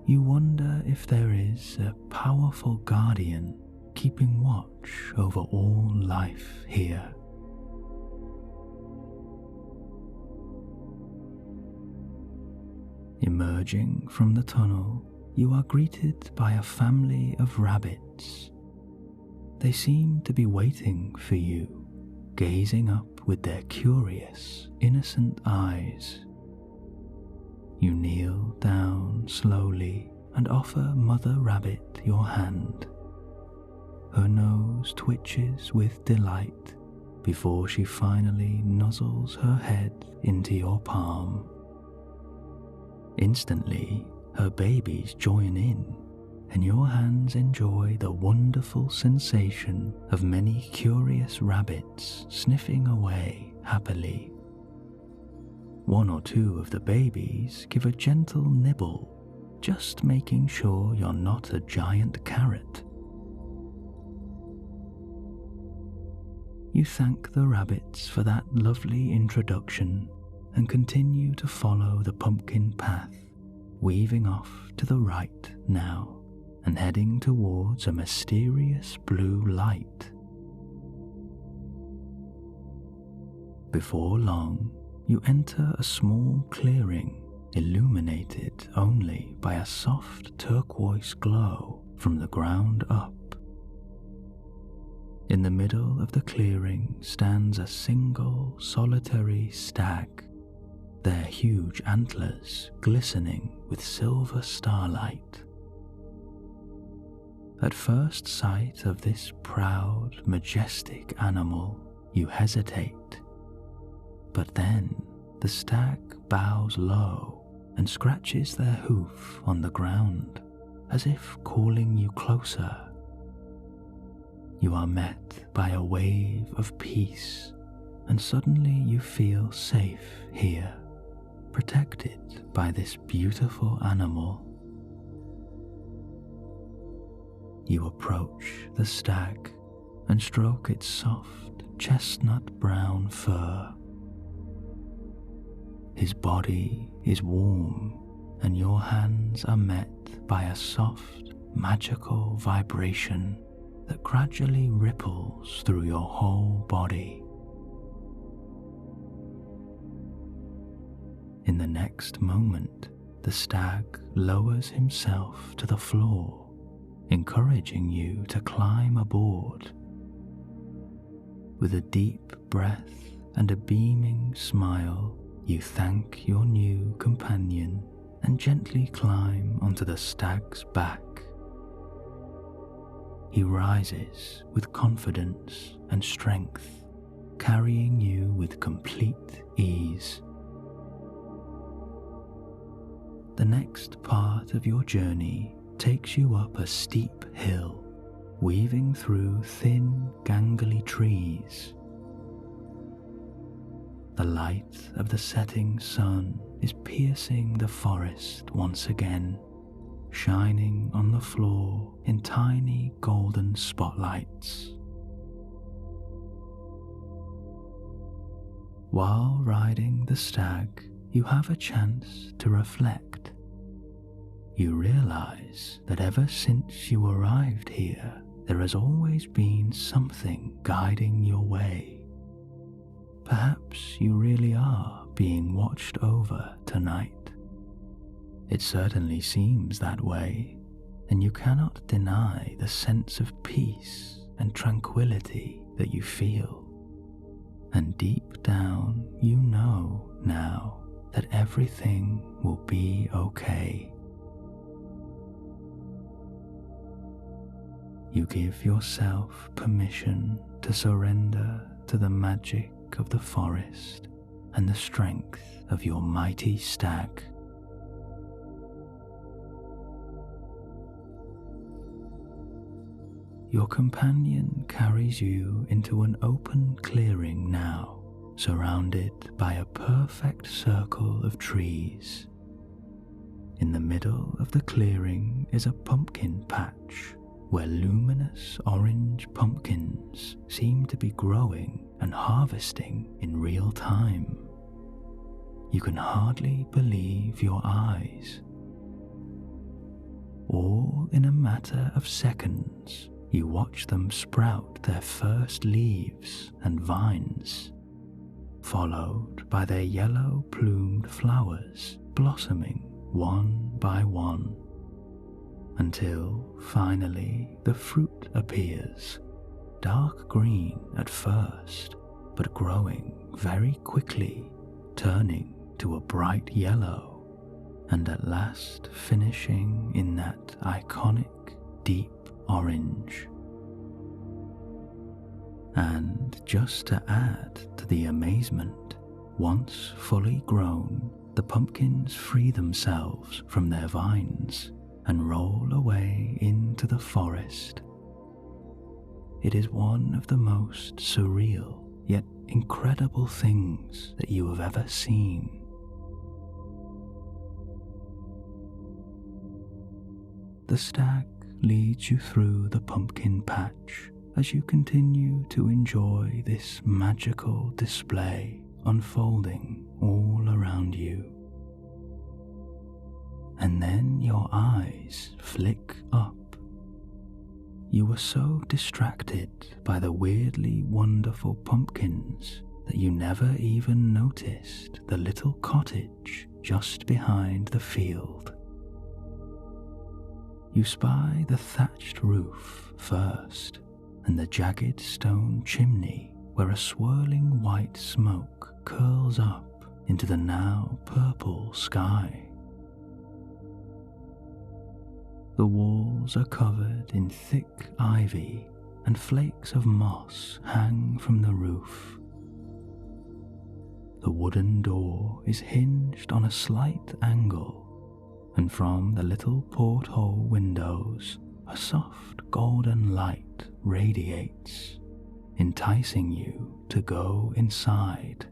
You wonder if there is a powerful guardian keeping watch over all life here. Emerging from the tunnel, you are greeted by a family of rabbits. They seem to be waiting for you, gazing up with their curious, innocent eyes. You kneel down slowly and offer Mother Rabbit your hand. Her nose twitches with delight before she finally nuzzles her head into your palm. Instantly, her babies join in, and your hands enjoy the wonderful sensation of many curious rabbits sniffing away happily. One or two of the babies give a gentle nibble, just making sure you're not a giant carrot. You thank the rabbits for that lovely introduction and continue to follow the pumpkin path, weaving off to the right now and heading towards a mysterious blue light. Before long, you enter a small clearing illuminated only by a soft turquoise glow from the ground up. In the middle of the clearing stands a single solitary stag, their huge antlers glistening with silver starlight. At first sight of this proud, majestic animal, you hesitate, but then the stag bows low and scratches their hoof on the ground, as if calling you closer. You are met by a wave of peace, and suddenly you feel safe here, protected by this beautiful animal. You approach the stag and stroke its soft chestnut brown fur. His body is warm, and your hands are met by a soft, magical vibration that gradually ripples through your whole body. In the next moment, the stag lowers himself to the floor, encouraging you to climb aboard. With a deep breath and a beaming smile, you thank your new companion and gently climb onto the stag's back. He rises with confidence and strength, carrying you with complete ease. The next part of your journey takes you up a steep hill, weaving through thin, gangly trees. The light of the setting sun is piercing the forest once again, shining on the floor in tiny golden spotlights. While riding the stag, you have a chance to reflect. You realize that ever since you arrived here, there has always been something guiding your way. Perhaps you really are being watched over tonight. It certainly seems that way, and you cannot deny the sense of peace and tranquility that you feel. And deep down, you know now that everything will be okay. You give yourself permission to surrender to the magic of the forest and the strength of your mighty stag. Your companion carries you into an open clearing now, surrounded by a perfect circle of trees. In the middle of the clearing is a pumpkin patch where luminous orange pumpkins seem to be growing and harvesting in real time. You can hardly believe your eyes. All in a matter of seconds, you watch them sprout their first leaves and vines, followed by their yellow-plumed flowers blossoming one by one, until finally the fruit appears, dark green at first, but growing very quickly, turning to a bright yellow, and at last finishing in that iconic deep orange. And just to add to the amazement, once fully grown, the pumpkins free themselves from their vines and roll away into the forest. It is one of the most surreal yet incredible things that you have ever seen. The stag leads you through the pumpkin patch as you continue to enjoy this magical display unfolding all around you. and then your eyes flick up. You were so distracted by the weirdly wonderful pumpkins that you never even noticed the little cottage just behind the field. You spy the thatched roof first, and the jagged stone chimney where a swirling white smoke curls up into the now purple sky. The walls are covered in thick ivy, and flakes of moss hang from the roof. The wooden door is hinged on a slight angle, and from the little porthole windows a soft golden light radiates, enticing you to go inside.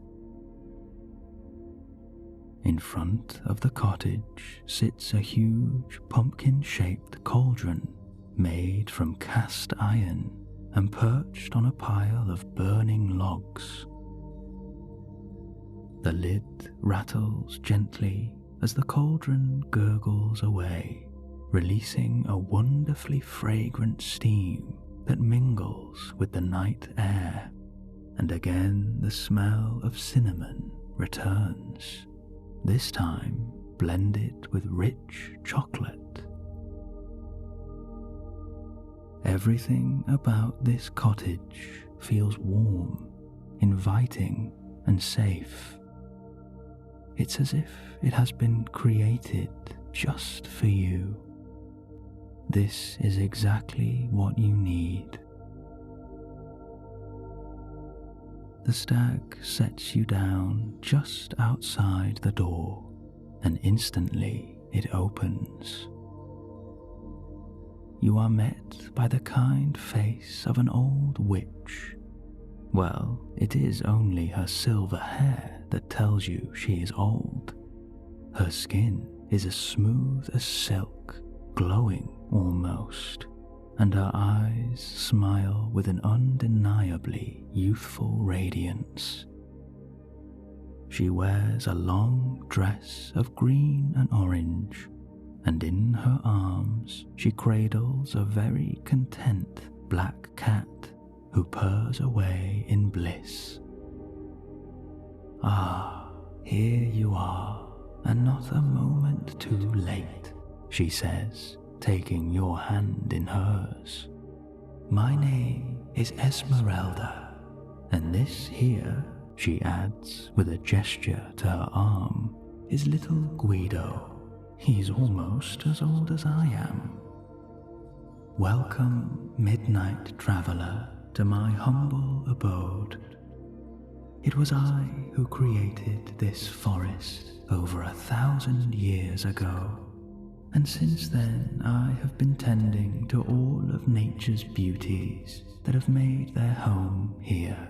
In front of the cottage sits a huge pumpkin-shaped cauldron made from cast iron and perched on a pile of burning logs. The lid rattles gently as the cauldron gurgles away, releasing a wonderfully fragrant steam that mingles with the night air, and again the smell of cinnamon returns, this time blended with rich chocolate. Everything about this cottage feels warm, inviting, and safe. It's as if it has been created just for you. This is exactly what you need. The stag sets you down just outside the door, and instantly it opens. You are met by the kind face of an old witch. Well, it is only her silver hair that tells you she is old. Her skin is as smooth as silk, glowing almost, and her eyes smile with an undeniably youthful radiance. She wears a long dress of green and orange, and in her arms she cradles a very content black cat who purrs away in bliss. "Ah, here you are, and not a moment too late," she says, taking your hand in hers. "My name is Esmeralda, and this here," she adds with a gesture to her arm, "is little Guido. He's almost as old as I am. Welcome, midnight traveler, to my humble abode. It was I who created this forest over 1,000 years ago, and since then I have been tending to all of nature's beauties that have made their home here,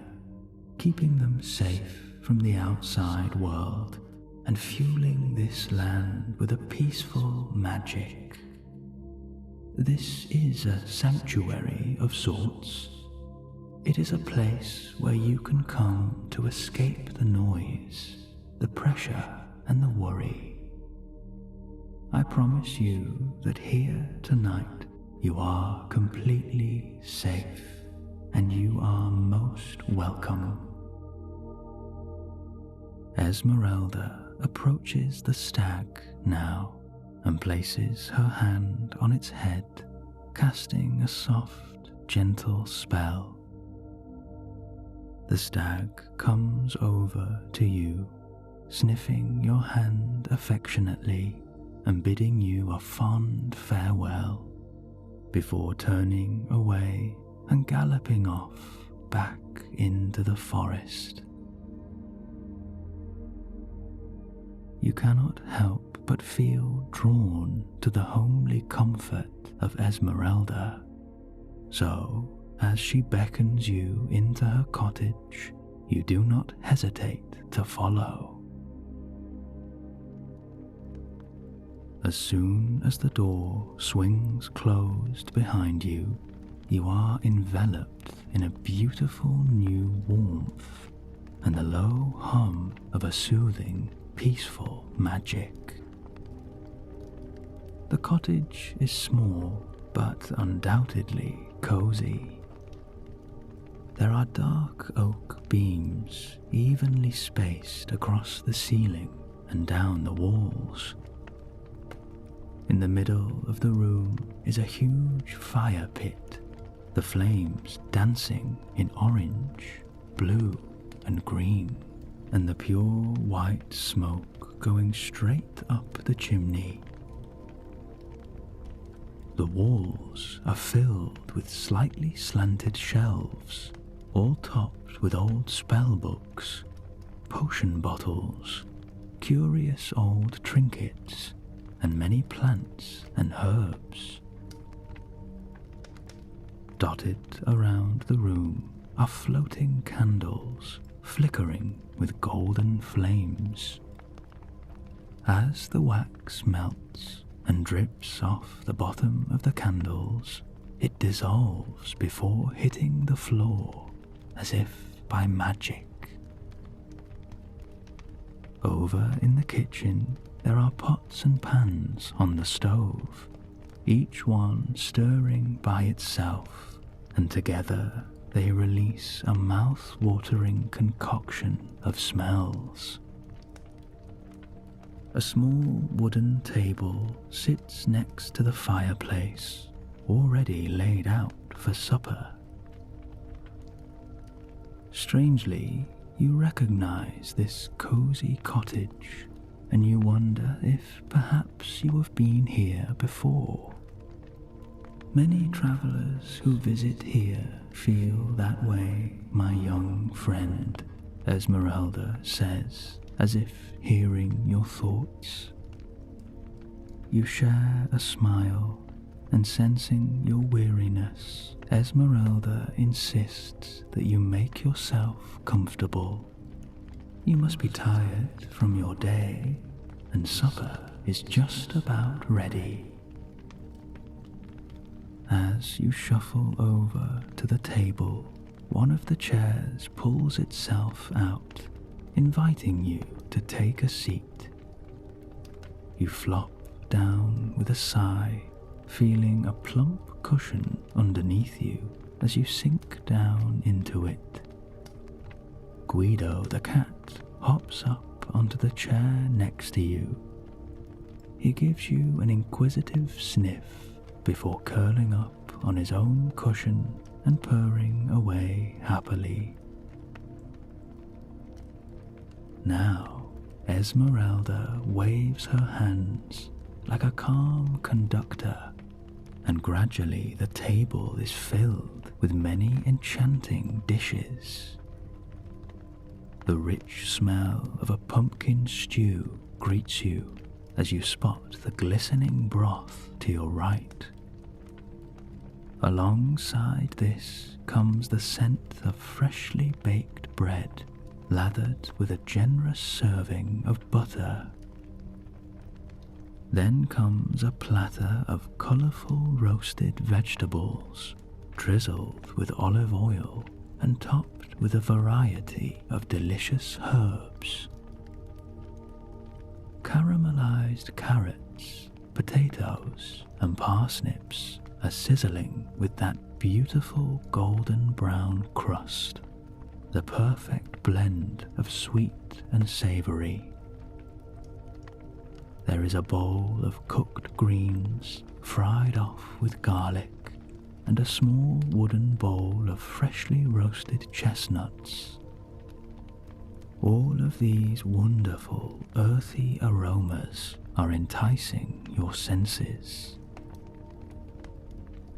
keeping them safe from the outside world and fueling this land with a peaceful magic. This is a sanctuary of sorts. It is a place where you can come to escape the noise, the pressure, and the worry. I promise you that here tonight you are completely safe, and you are most welcome." Esmeralda approaches the stag now and places her hand on its head, casting a soft, gentle spell. The stag comes over to you, sniffing your hand affectionately and bidding you a fond farewell, before turning away and galloping off back into the forest. You cannot help but feel drawn to the homely comfort of Esmeralda, so as she beckons you into her cottage, you do not hesitate to follow. As soon as the door swings closed behind you, you are enveloped in a beautiful new warmth and the low hum of a soothing, peaceful magic. The cottage is small, but undoubtedly cozy. There are dark oak beams evenly spaced across the ceiling and down the walls. In the middle of the room is a huge fire pit, the flames dancing in orange, blue, and green, and the pure white smoke going straight up the chimney. The walls are filled with slightly slanted shelves, all topped with old spell books, potion bottles, curious old trinkets, and many plants and herbs. Dotted around the room are floating candles flickering with golden flames. As the wax melts and drips off the bottom of the candles, it dissolves before hitting the floor as if by magic. Over in the kitchen, there are pots and pans on the stove, each one stirring by itself, and together they release a mouth-watering concoction of smells. A small wooden table sits next to the fireplace, already laid out for supper. Strangely, you recognize this cozy cottage, and you wonder if perhaps you have been here before. Many travelers who visit here feel that way, my young friend, Esmeralda says, as if hearing your thoughts. You share a smile, and sensing your weariness, Esmeralda insists that you make yourself comfortable. You must be tired from your day, and supper is just about ready. As you shuffle over to the table, one of the chairs pulls itself out, inviting you to take a seat. You flop down with a sigh, feeling a plump cushion underneath you as you sink down into it. Guido the cat hops up onto the chair next to you. He gives you an inquisitive sniff before curling up on his own cushion and purring away happily. Now, Esmeralda waves her hands like a calm conductor, and gradually the table is filled with many enchanting dishes. The rich smell of a pumpkin stew greets you as you spot the glistening broth to your right. Alongside this comes the scent of freshly baked bread, lathered with a generous serving of butter. Then comes a platter of colourful roasted vegetables, drizzled with olive oil and topped with a variety of delicious herbs. Caramelized carrots, potatoes, and parsnips are sizzling with that beautiful golden brown crust, the perfect blend of sweet and savoury. There is a bowl of cooked greens, fried off with garlic, and a small wooden bowl of freshly roasted chestnuts. All of these wonderful earthy aromas are enticing your senses.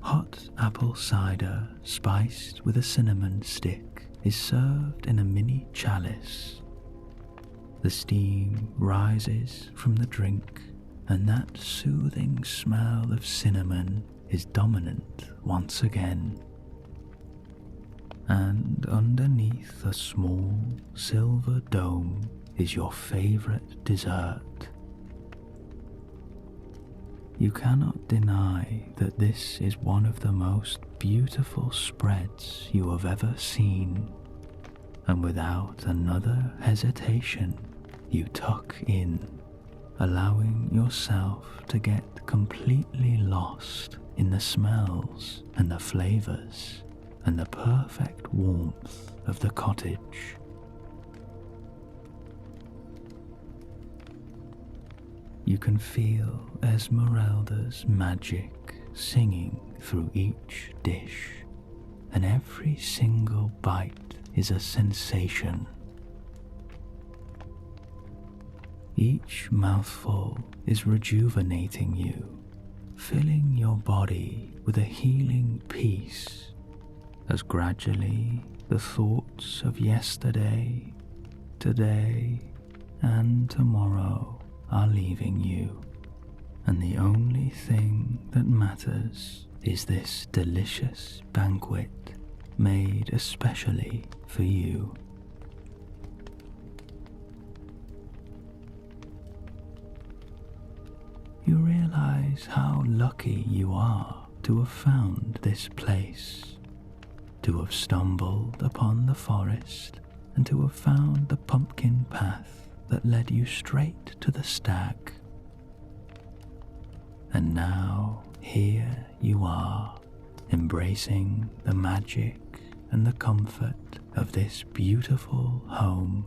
Hot apple cider spiced with a cinnamon stick is served in a mini chalice. The steam rises from the drink, and that soothing smell of cinnamon is dominant once again. And underneath a small silver dome is your favorite dessert. You cannot deny that this is one of the most beautiful spreads you have ever seen, and without another hesitation, you tuck in, allowing yourself to get get completely lost in the smells and the flavors and the perfect warmth of the cottage. You can feel Esmeralda's magic singing through each dish, and every single bite is a sensation. Each mouthful is rejuvenating you, filling your body with a healing peace, as gradually the thoughts of yesterday, today, and tomorrow are leaving you, and the only thing that matters is this delicious banquet made especially for you. You realize how lucky you are to have found this place, to have stumbled upon the forest, and to have found the pumpkin path that led you straight to the stag. And now here you are, embracing the magic and the comfort of this beautiful home,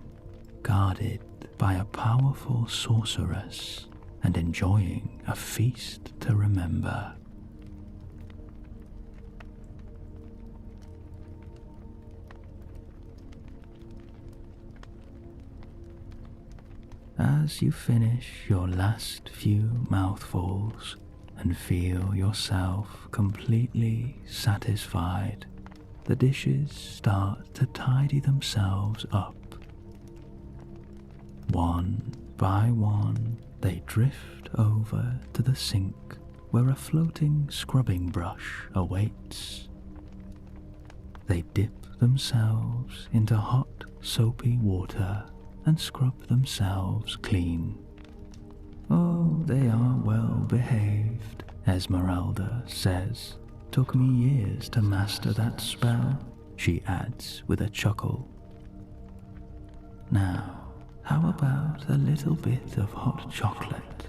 guarded by a powerful sorceress and enjoying a feast to remember. As you finish your last few mouthfuls and feel yourself completely satisfied, the dishes start to tidy themselves up. One by one, they drift over to the sink where a floating scrubbing brush awaits. They dip themselves into hot, soapy water and scrub themselves clean. Oh, they are well behaved, Esmeralda says. Took me years to master that spell, she adds with a chuckle. Now, how about a little bit of hot chocolate?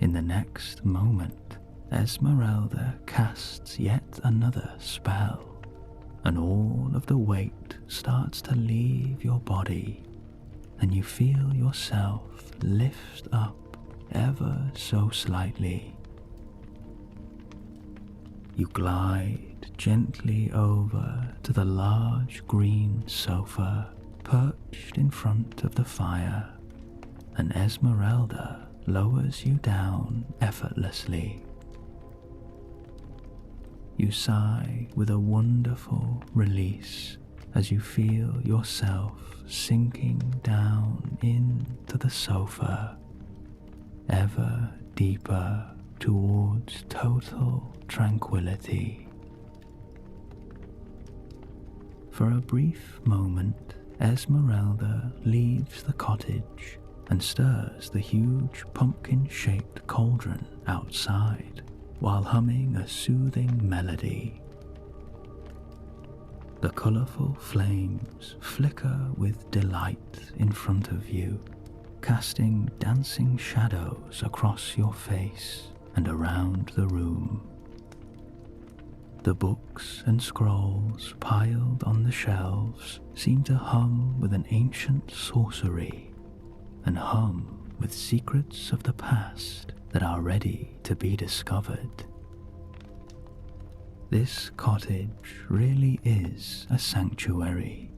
In the next moment, Esmeralda casts yet another spell, and all of the weight starts to leave your body, and you feel yourself lift up ever so slightly. You glide gently over to the large green sofa perched in front of the fire, and Esmeralda lowers you down effortlessly. You sigh with a wonderful release as you feel yourself sinking down into the sofa, ever deeper towards total tranquility. For a brief moment, Esmeralda leaves the cottage and stirs the huge pumpkin-shaped cauldron outside while humming a soothing melody. The colourful flames flicker with delight in front of you, casting dancing shadows across your face and around the room. The books and scrolls piled on the shelves seem to hum with an ancient sorcery, and hum with secrets of the past that are ready to be discovered. This cottage really is a sanctuary.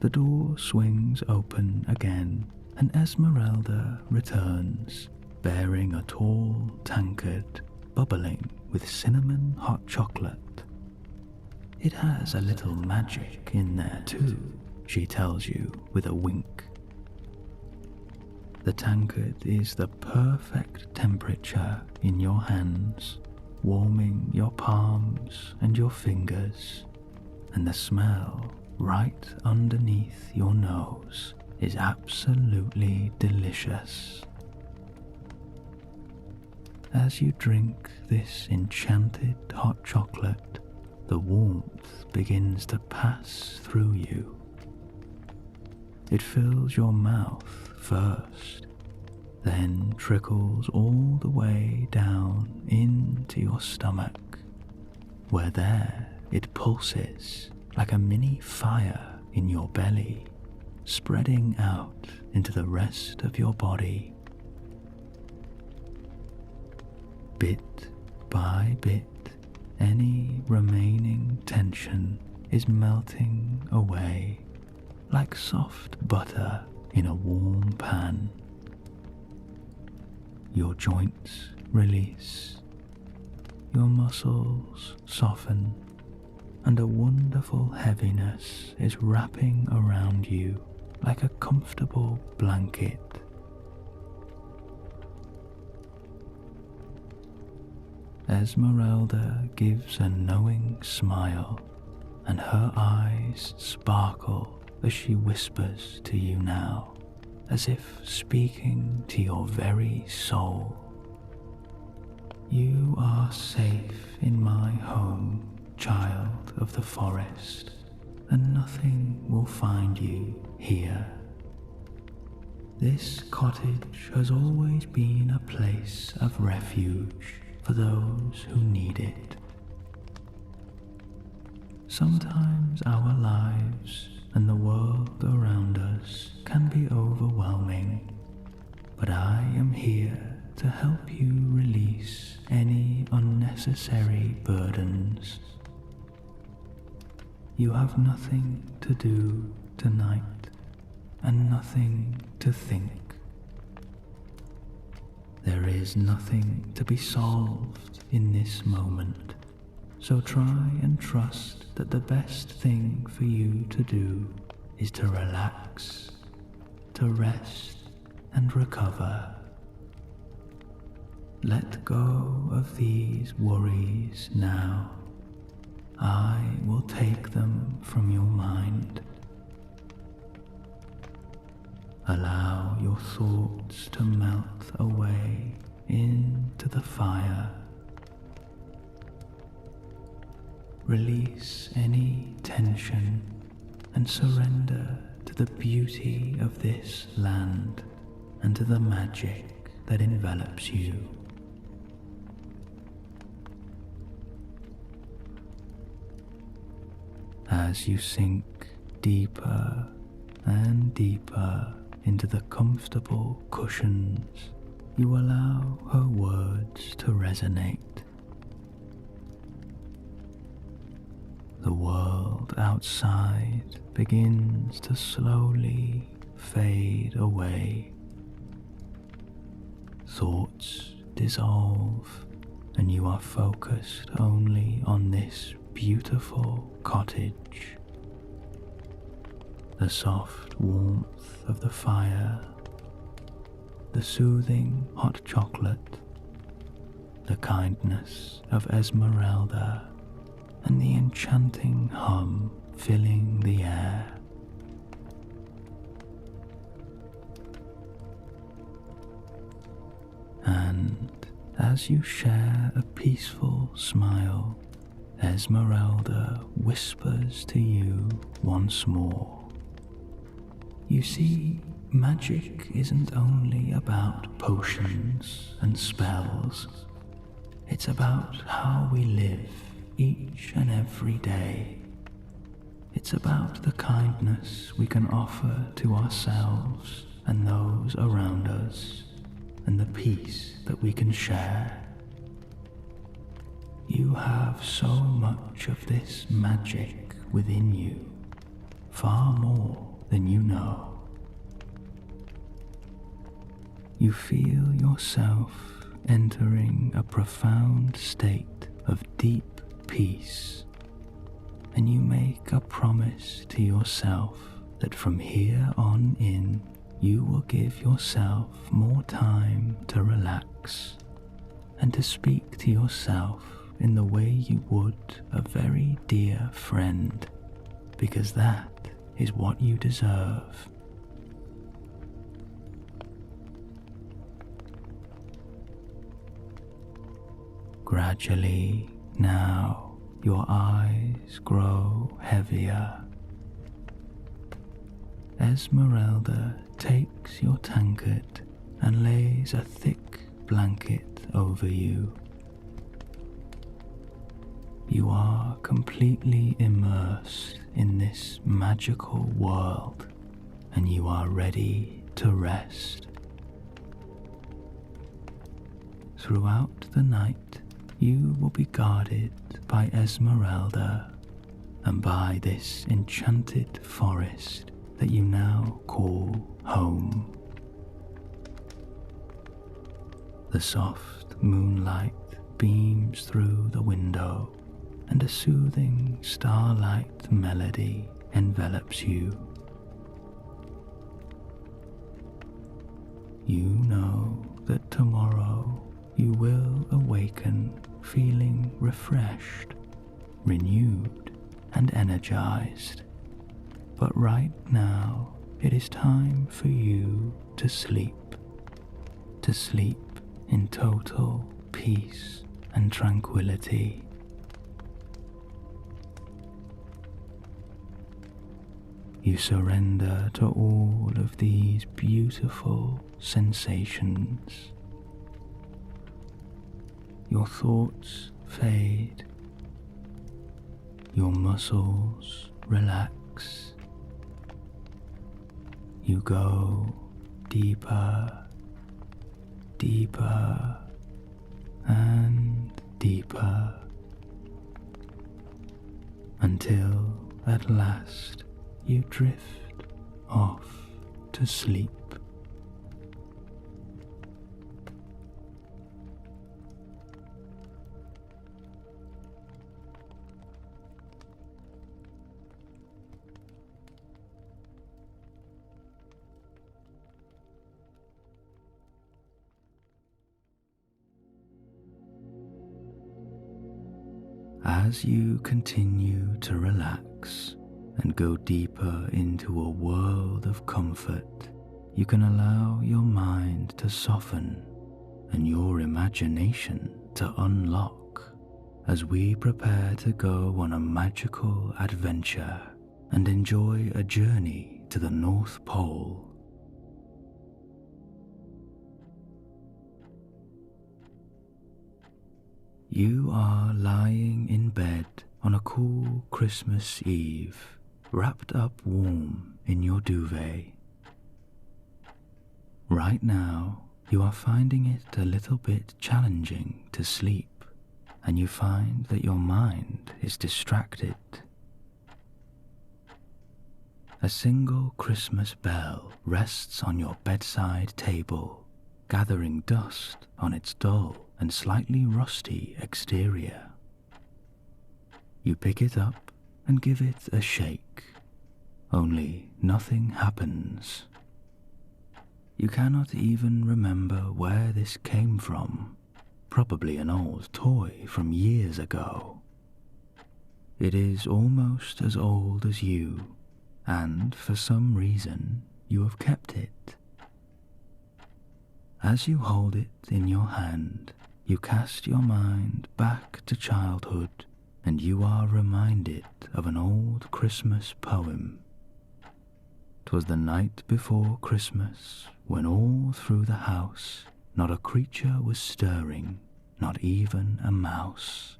The door swings open again, and Esmeralda returns, bearing a tall tankard bubbling with cinnamon hot chocolate. It has a little magic in there too, she tells you with a wink. The tankard is the perfect temperature in your hands, warming your palms and your fingers, and the smell right underneath your nose is absolutely delicious. As you drink this enchanted hot chocolate, the warmth begins to pass through you. It fills your mouth first, then trickles all the way down into your stomach, where there it pulses like a mini fire in your belly, spreading out into the rest of your body. Bit by bit, any remaining tension is melting away like soft butter in a warm pan. Your joints release, your muscles soften, and a wonderful heaviness is wrapping around you like a comfortable blanket. Esmeralda gives a knowing smile, and her eyes sparkle as she whispers to you now, as if speaking to your very soul. You are safe in my home, child of the forest, and nothing will find you here. This cottage has always been a place of refuge for those who need it. Sometimes our lives and the world around us can be overwhelming, but I am here to help you release any unnecessary burdens. You have nothing to do tonight and nothing to think. There is nothing to be solved in this moment, so try and trust that the best thing for you to do is to relax, to rest and recover. Let go of these worries now. I will take them from your mind. Allow your thoughts to melt away into the fire. Release any tension and surrender to the beauty of this land and to the magic that envelops you. As you sink deeper and deeper into the comfortable cushions, you allow her words to resonate. The world outside begins to slowly fade away. Thoughts dissolve, and you are focused only on this beautiful cottage. The soft warmth of the fire, the soothing hot chocolate, the kindness of Esmeralda, and the enchanting hum filling the air. And as you share a peaceful smile, Esmeralda whispers to you once more. You see, magic isn't only about potions and spells. It's about how we live each and every day. It's about the kindness we can offer to ourselves and those around us, and the peace that we can share. You have so much of this magic within you, far more than you know. You feel yourself entering a profound state of deep peace, and you make a promise to yourself that from here on in, you will give yourself more time to relax and to speak to yourself in the way you would a very dear friend, because that is what you deserve. Gradually, now, your eyes grow heavier. Esmeralda takes your tankard and lays a thick blanket over you. You are completely immersed in this magical world, and you are ready to rest. Throughout the night, you will be guarded by Esmeralda and by this enchanted forest that you now call home. The soft moonlight beams through the window, and a soothing starlight melody envelops you. You know that tomorrow you will awaken feeling refreshed, renewed, and energized. But right now it is time for you to sleep in total peace and tranquility. You surrender to all of these beautiful sensations. Your thoughts fade. Your muscles relax. You go deeper, deeper, and deeper, until at last you drift off to sleep. As you continue to relax and go deeper into a world of comfort, you can allow your mind to soften and your imagination to unlock as we prepare to go on a magical adventure and enjoy a journey to the North Pole. You are lying in bed on a cool Christmas Eve, wrapped up warm in your duvet. Right now, you are finding it a little bit challenging to sleep, and you find that your mind is distracted. A single Christmas bell rests on your bedside table, gathering dust on its dull and slightly rusty exterior. You pick it up and give it a shake, only nothing happens. You cannot even remember where this came from, probably an old toy from years ago. It is almost as old as you, and for some reason you have kept it. As you hold it in your hand, you cast your mind back to childhood, and you are reminded of an old Christmas poem. 'Twas the night before Christmas, when all through the house not a creature was stirring, not even a mouse.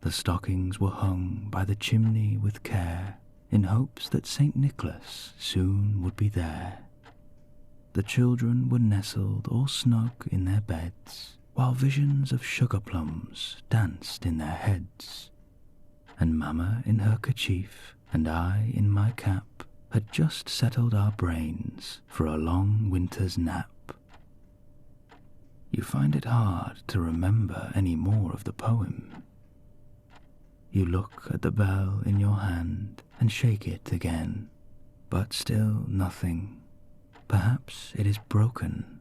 The stockings were hung by the chimney with care, in hopes that St. Nicholas soon would be there. The children were nestled all snug in their beds, while visions of sugar plums danced in their heads. And Mamma in her kerchief, and I in my cap, had just settled our brains for a long winter's nap. You find it hard to remember any more of the poem. You look at the bell in your hand and shake it again, but still nothing. Perhaps it is broken.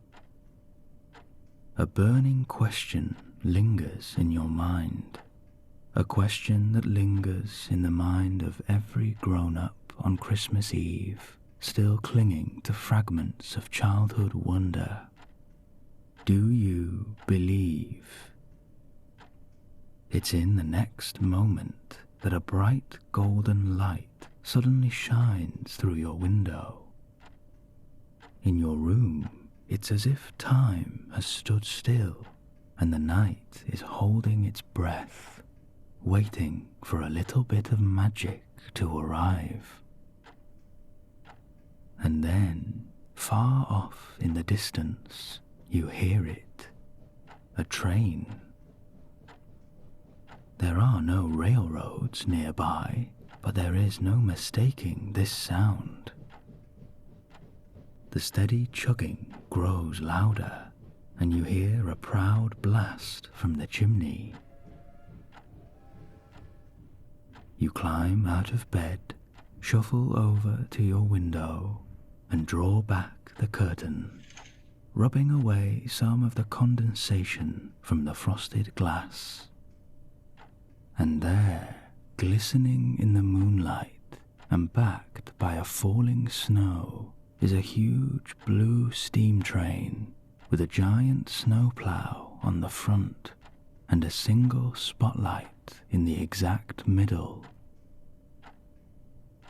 A burning question lingers in your mind, a question that lingers in the mind of every grown-up on Christmas Eve, still clinging to fragments of childhood wonder. Do you believe? It's in the next moment that a bright golden light suddenly shines through your window, In your room, it's as if time has stood still and the night is holding its breath, waiting for a little bit of magic to arrive. And then, far off in the distance, you hear it, a train. There are no railroads nearby, but there is no mistaking this sound. The steady chugging grows louder, and you hear a proud blast from the chimney. You climb out of bed, shuffle over to your window, and draw back the curtain, rubbing away some of the condensation from the frosted glass. And there, glistening in the moonlight and backed by a falling snow, is a huge blue steam train with a giant snowplow on the front and a single spotlight in the exact middle.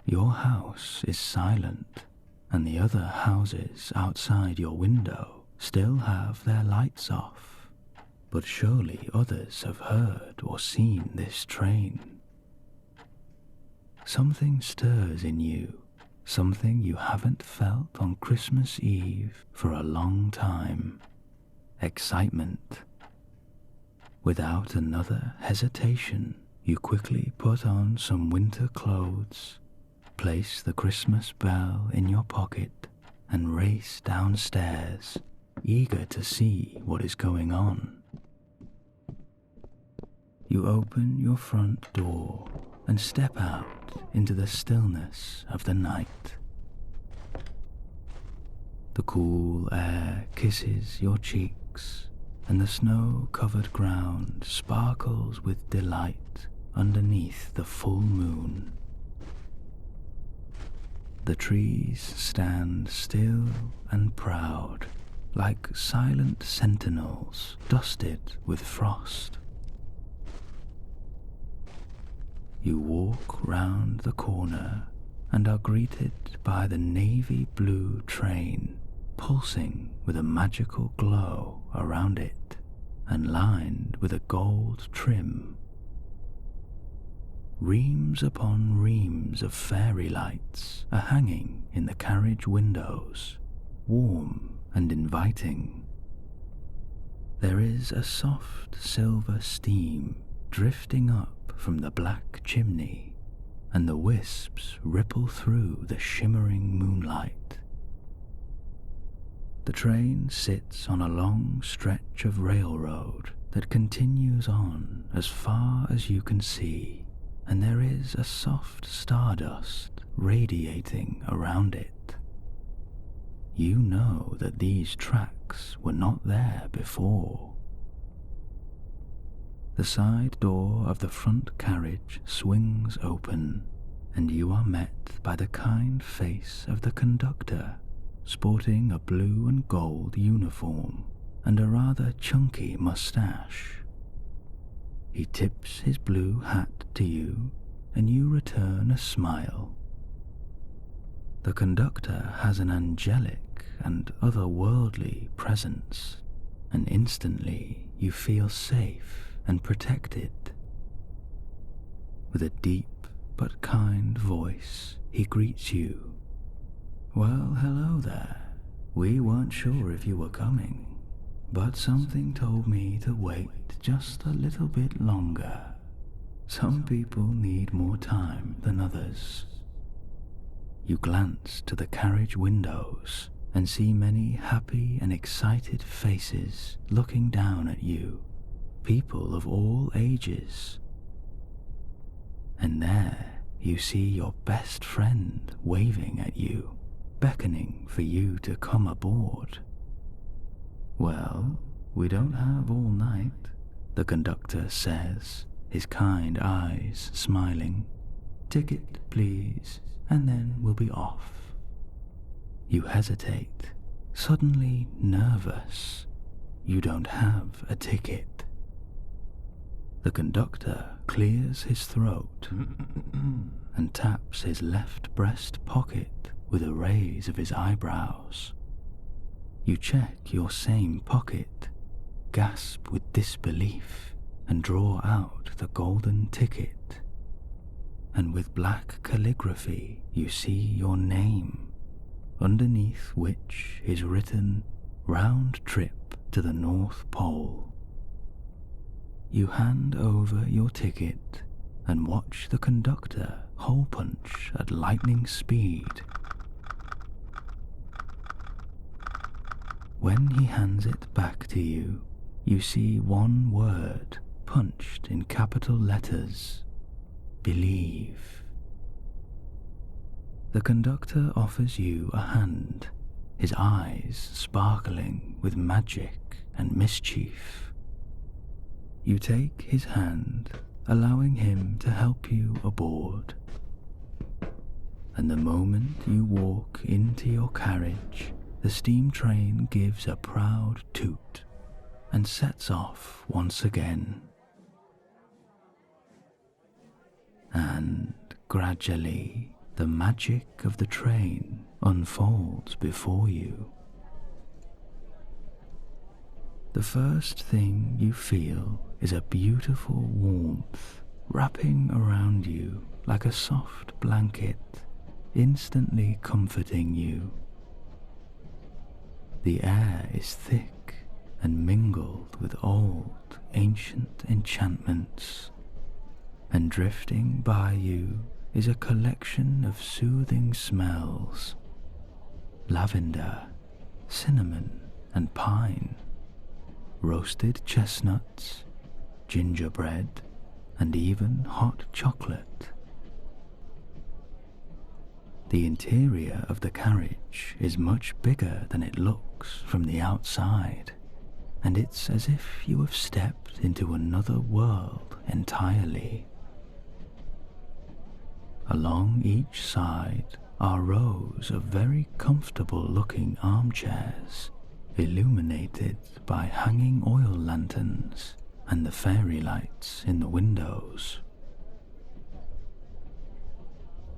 Your house is silent, and the other houses outside your window still have their lights off, but surely others have heard or seen this train. Something stirs in you, something you haven't felt on Christmas Eve for a long time. Excitement. Without another hesitation, you quickly put on some winter clothes, place the Christmas bell in your pocket, and race downstairs, eager to see what is going on. You open your front door and step out into the stillness of the night. The cool air kisses your cheeks, and the snow-covered ground sparkles with delight underneath the full moon. The trees stand still and proud, like silent sentinels dusted with frost. You walk round the corner and are greeted by the navy blue train, pulsing with a magical glow around it and lined with a gold trim. Reams upon reams of fairy lights are hanging in the carriage windows, warm and inviting. There is a soft silver steam drifting up from the black chimney, and the wisps ripple through the shimmering moonlight. The train sits on a long stretch of railroad that continues on as far as you can see, and there is a soft stardust radiating around it. You know that these tracks were not there before. The side door of the front carriage swings open, and you are met by the kind face of the conductor, sporting a blue and gold uniform and a rather chunky mustache. He tips his blue hat to you, and you return a smile. The conductor has an angelic and otherworldly presence, and instantly you feel safe and protected. With a deep but kind voice, he greets you. "Well, hello there. We weren't sure if you were coming, but something told me to wait just a little bit longer. Some people need more time than others." You glance to the carriage windows and see many happy and excited faces looking down at you, people of all ages. And there you see your best friend waving at you, beckoning for you to come aboard. "Well, we don't have all night," the conductor says, his kind eyes smiling. "Ticket, please, and then we'll be off." You hesitate, suddenly nervous. You don't have a ticket. The conductor clears his throat and taps his left breast pocket with a raise of his eyebrows. You check your same pocket, gasp with disbelief, and draw out the golden ticket. And with black calligraphy you see your name, underneath which is written "Round Trip to the North Pole." You hand over your ticket and watch the conductor hole punch at lightning speed. When he hands it back to you, you see one word punched in capital letters: believe. The conductor offers you a hand, his eyes sparkling with magic and mischief. You take his hand, allowing him to help you aboard. And the moment you walk into your carriage, the steam train gives a proud toot and sets off once again. And gradually, the magic of the train unfolds before you. The first thing you feel is a beautiful warmth wrapping around you like a soft blanket, instantly comforting you. The air is thick and mingled with old, ancient enchantments, and drifting by you is a collection of soothing smells: lavender, cinnamon and pine, roasted chestnuts, gingerbread, and even hot chocolate. The interior of the carriage is much bigger than it looks from the outside, and it's as if you have stepped into another world entirely. Along each side are rows of very comfortable-looking armchairs, illuminated by hanging oil lanterns and the fairy lights in the windows.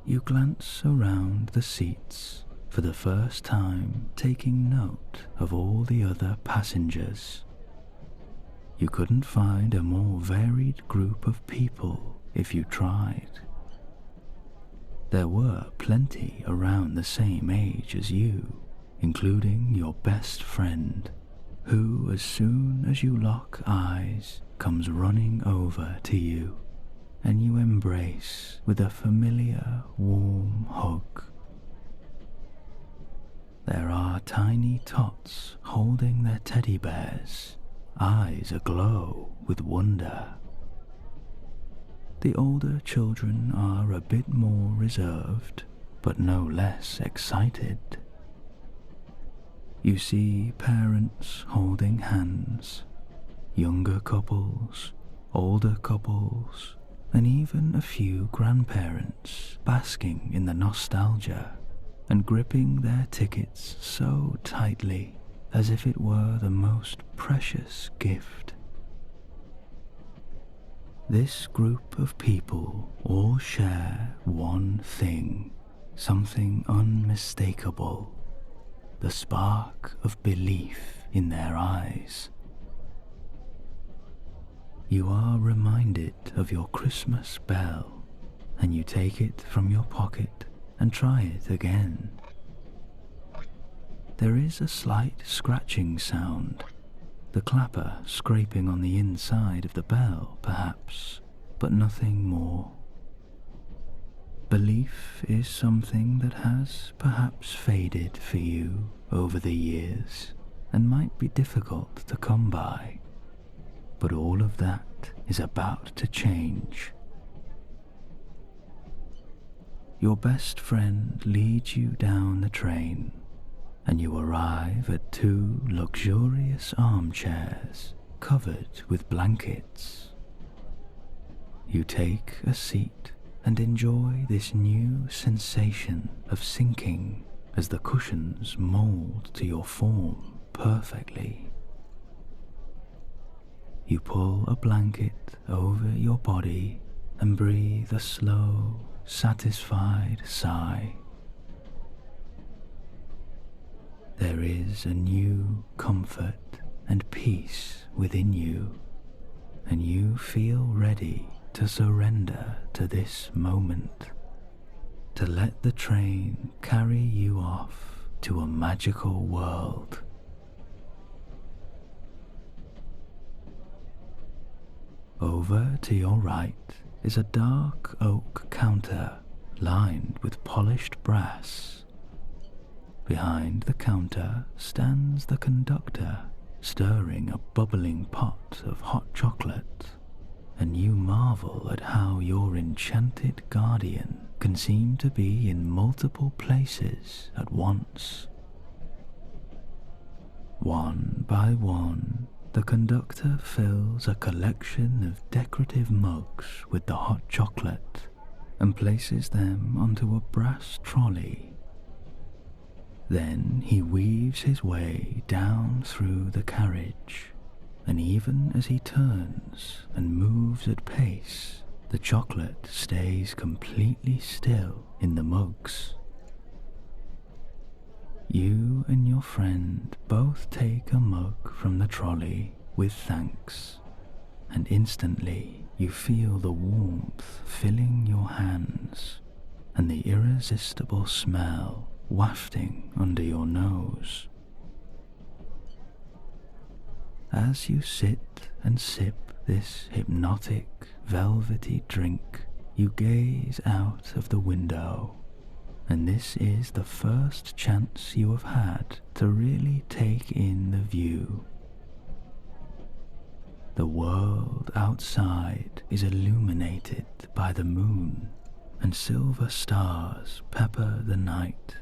You glance around the seats, for the first time taking note of all the other passengers. You couldn't find a more varied group of people if you tried. There were plenty around the same age as you, including your best friend, who, as soon as you lock eyes, comes running over to you, and you embrace with a familiar, warm hug. There are tiny tots holding their teddy bears, eyes aglow with wonder. The older children are a bit more reserved, but no less excited. You see parents holding hands, younger couples, older couples, and even a few grandparents basking in the nostalgia and gripping their tickets so tightly as if it were the most precious gift. This group of people all share one thing, something unmistakable: the spark of belief in their eyes. You are reminded of your Christmas bell, and you take it from your pocket and try it again. There is a slight scratching sound, the clapper scraping on the inside of the bell, perhaps, but nothing more. Belief is something that has perhaps faded for you over the years and might be difficult to come by, but all of that is about to change. Your best friend leads you down the train, and you arrive at 2 luxurious armchairs covered with blankets. You take a seat and enjoy this new sensation of sinking as the cushions mold to your form perfectly. You pull a blanket over your body and breathe a slow, satisfied sigh. there is a new comfort and peace within you, and you feel ready to surrender to this moment, to let the train carry you off to a magical world. Over to your right is a dark oak counter lined with polished brass. Behind the counter stands the conductor, stirring a bubbling pot of hot chocolate, and you marvel at how your enchanted guardian can seem to be in multiple places at once. One by one, the conductor fills a collection of decorative mugs with the hot chocolate and places them onto a brass trolley. Then he weaves his way down through the carriage, and even as he turns and moves at pace, the chocolate stays completely still in the mugs. You and your friend both take a mug from the trolley with thanks, and instantly you feel the warmth filling your hands and the irresistible smell wafting under your nose. As you sit and sip this hypnotic, velvety drink, you gaze out of the window, and this is the first chance you have had to really take in the view. The world outside is illuminated by the moon, and silver stars pepper the night.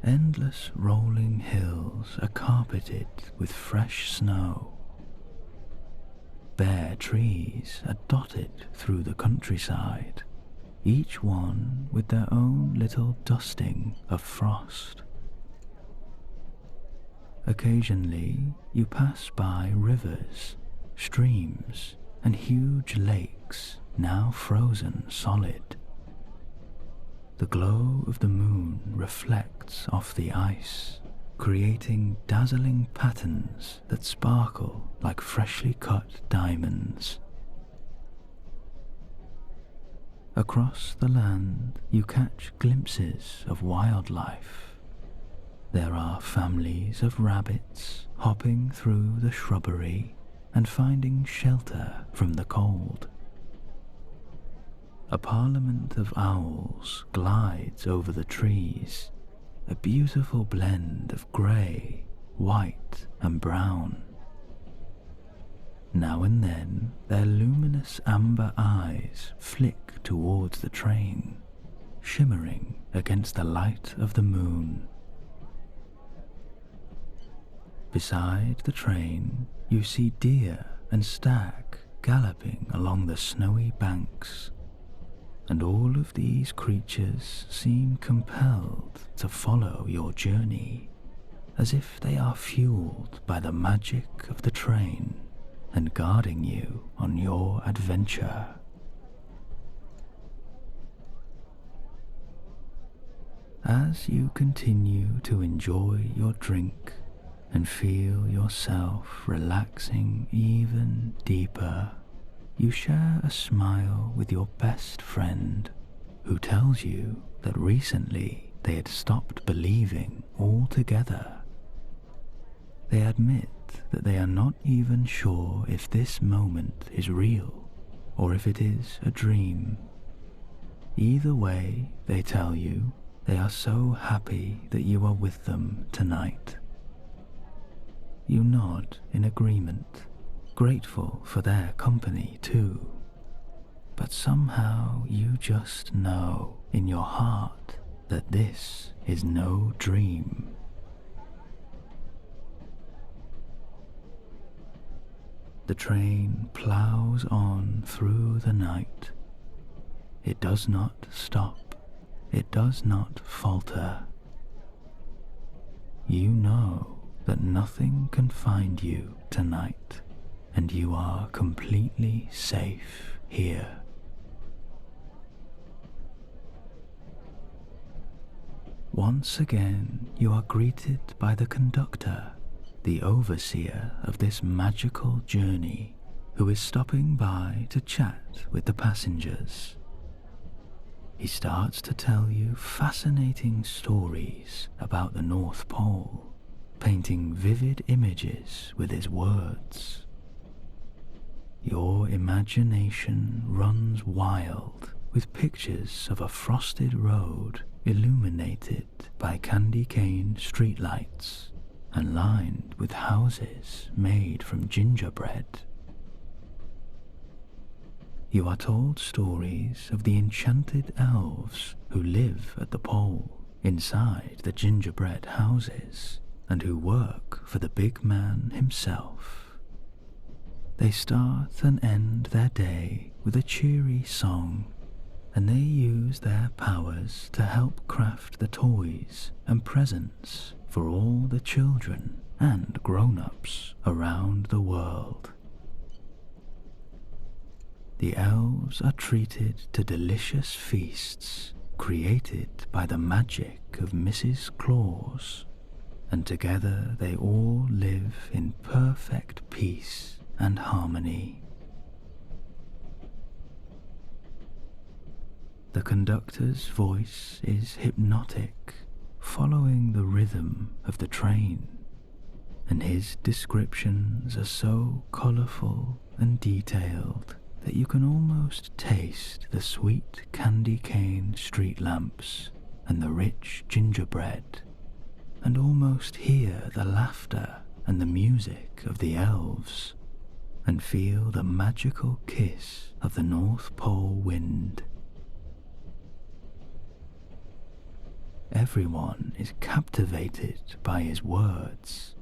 Endless rolling hills are carpeted with fresh snow. Bare trees are dotted through the countryside, each one with their own little dusting of frost. Occasionally you pass by rivers, streams, and huge lakes now frozen solid. The glow of the moon reflects off the ice, creating dazzling patterns that sparkle like freshly cut diamonds. Across the land, you catch glimpses of wildlife. There are families of rabbits hopping through the shrubbery and finding shelter from the cold. A parliament of owls glides over the trees, a beautiful blend of grey, white, and brown. Now and then, their luminous amber eyes flick towards the train, shimmering against the light of the moon. Beside the train, you see deer and stag galloping along the snowy banks, and all of these creatures seem compelled to follow your journey, as if they are fueled by the magic of the train and guarding you on your adventure. As you continue to enjoy your drink and feel yourself relaxing even deeper, you share a smile with your best friend, who tells you that recently they had stopped believing altogether. They admit that they are not even sure if this moment is real or if it is a dream. Either way, they tell you they are so happy that you are with them tonight. You nod in agreement, grateful for their company too, but somehow you just know in your heart that this is no dream. The train ploughs on through the night. It does not stop. It does not falter. You know that nothing can find you tonight, and you are completely safe here. once again you are greeted by the conductor, the overseer of this magical journey, who is stopping by to chat with the passengers. He starts to tell you fascinating stories about the North Pole, painting vivid images with his words. Your imagination runs wild with pictures of a frosted road illuminated by candy cane streetlights and lined with houses made from gingerbread. You are told stories of the enchanted elves who live at the pole inside the gingerbread houses and who work for the big man himself. They start and end their day with a cheery song, and they use their powers to help craft the toys and presents for all the children and grown-ups around the world. The elves are treated to delicious feasts created by the magic of Mrs. Claus, and together they all live in perfect peace and harmony. The conductor's voice is hypnotic, following the rhythm of the train, and his descriptions are so colourful and detailed that you can almost taste the sweet candy cane street lamps and the rich gingerbread, and almost hear the laughter and the music of the elves, and feel the magical kiss of the North Pole wind. Everyone is captivated by his words.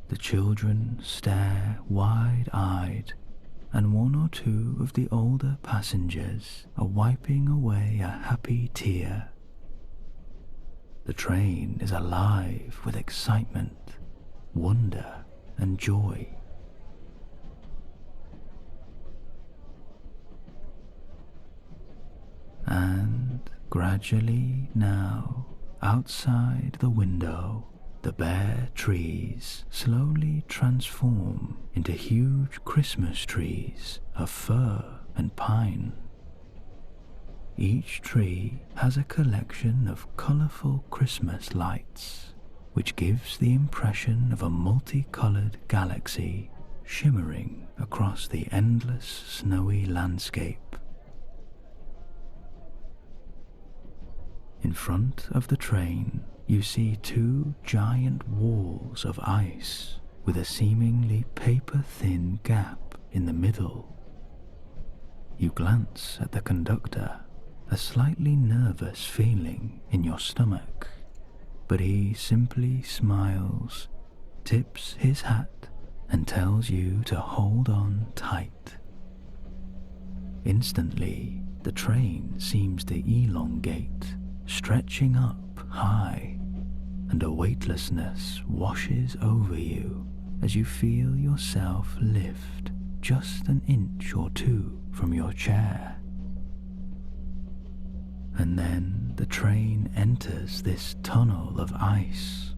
The children stare wide-eyed, and one or two of the older passengers are wiping away a happy tear. The train is alive with excitement, wonder, and joy. And gradually now, outside the window, the bare trees slowly transform into huge Christmas trees of fir and pine. Each tree has a collection of colourful Christmas lights, which gives the impression of a multicolored galaxy shimmering across the endless snowy landscape. In front of the train, you see two giant walls of ice with a seemingly paper-thin gap in the middle. You glance at the conductor, a slightly nervous feeling in your stomach, but he simply smiles, tips his hat, and tells you to hold on tight. Instantly, the train seems to elongate, stretching up high, and a weightlessness washes over you as you feel yourself lift just an inch or two from your chair. And then the train enters this tunnel of ice,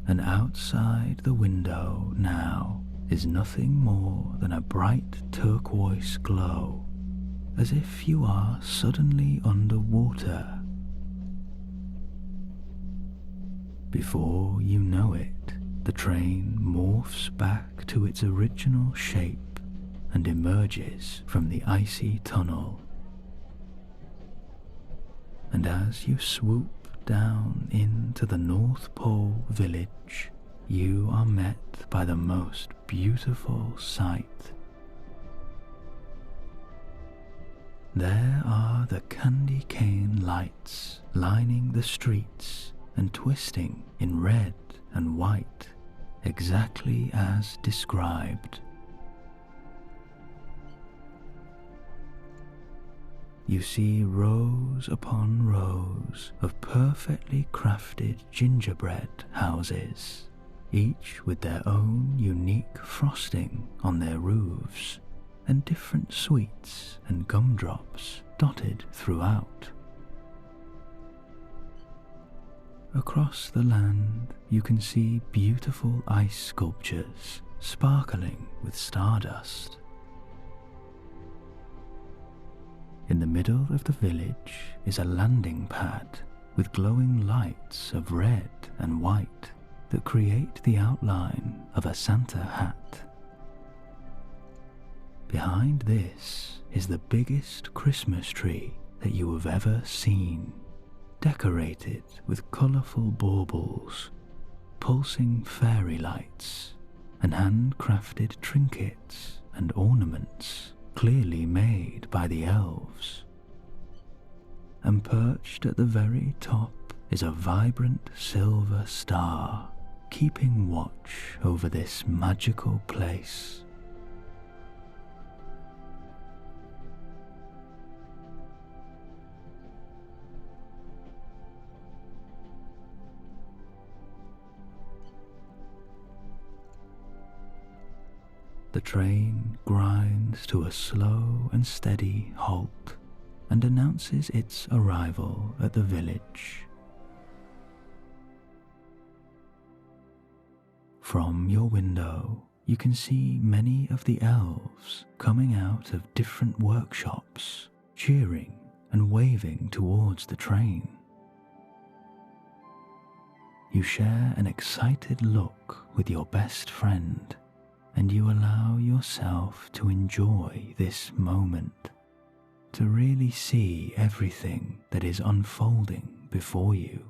and outside the window now is nothing more than a bright turquoise glow, as if you are suddenly underwater. Before you know it, the train morphs back to its original shape and emerges from the icy tunnel. And as you swoop down into the North Pole village, you are met by the most beautiful sight. There are the candy cane lights lining the streets and twisting in red and white, exactly as described. You see rows upon rows of perfectly crafted gingerbread houses, each with their own unique frosting on their roofs, and different sweets and gumdrops dotted throughout. Across the land, you can see beautiful ice sculptures sparkling with stardust. In the middle of the village is a landing pad with glowing lights of red and white that create the outline of a Santa hat. Behind this is the biggest Christmas tree that you have ever seen, decorated with colourful baubles, pulsing fairy lights, and handcrafted trinkets and ornaments clearly made by the elves. And perched at the very top is a vibrant silver star, keeping watch over this magical place. The train grinds to a slow and steady halt and announces its arrival at the village. From your window, you can see many of the elves coming out of different workshops, cheering and waving towards the train. You share an excited look with your best friend, and you allow yourself to enjoy this moment, to really see everything that is unfolding before you.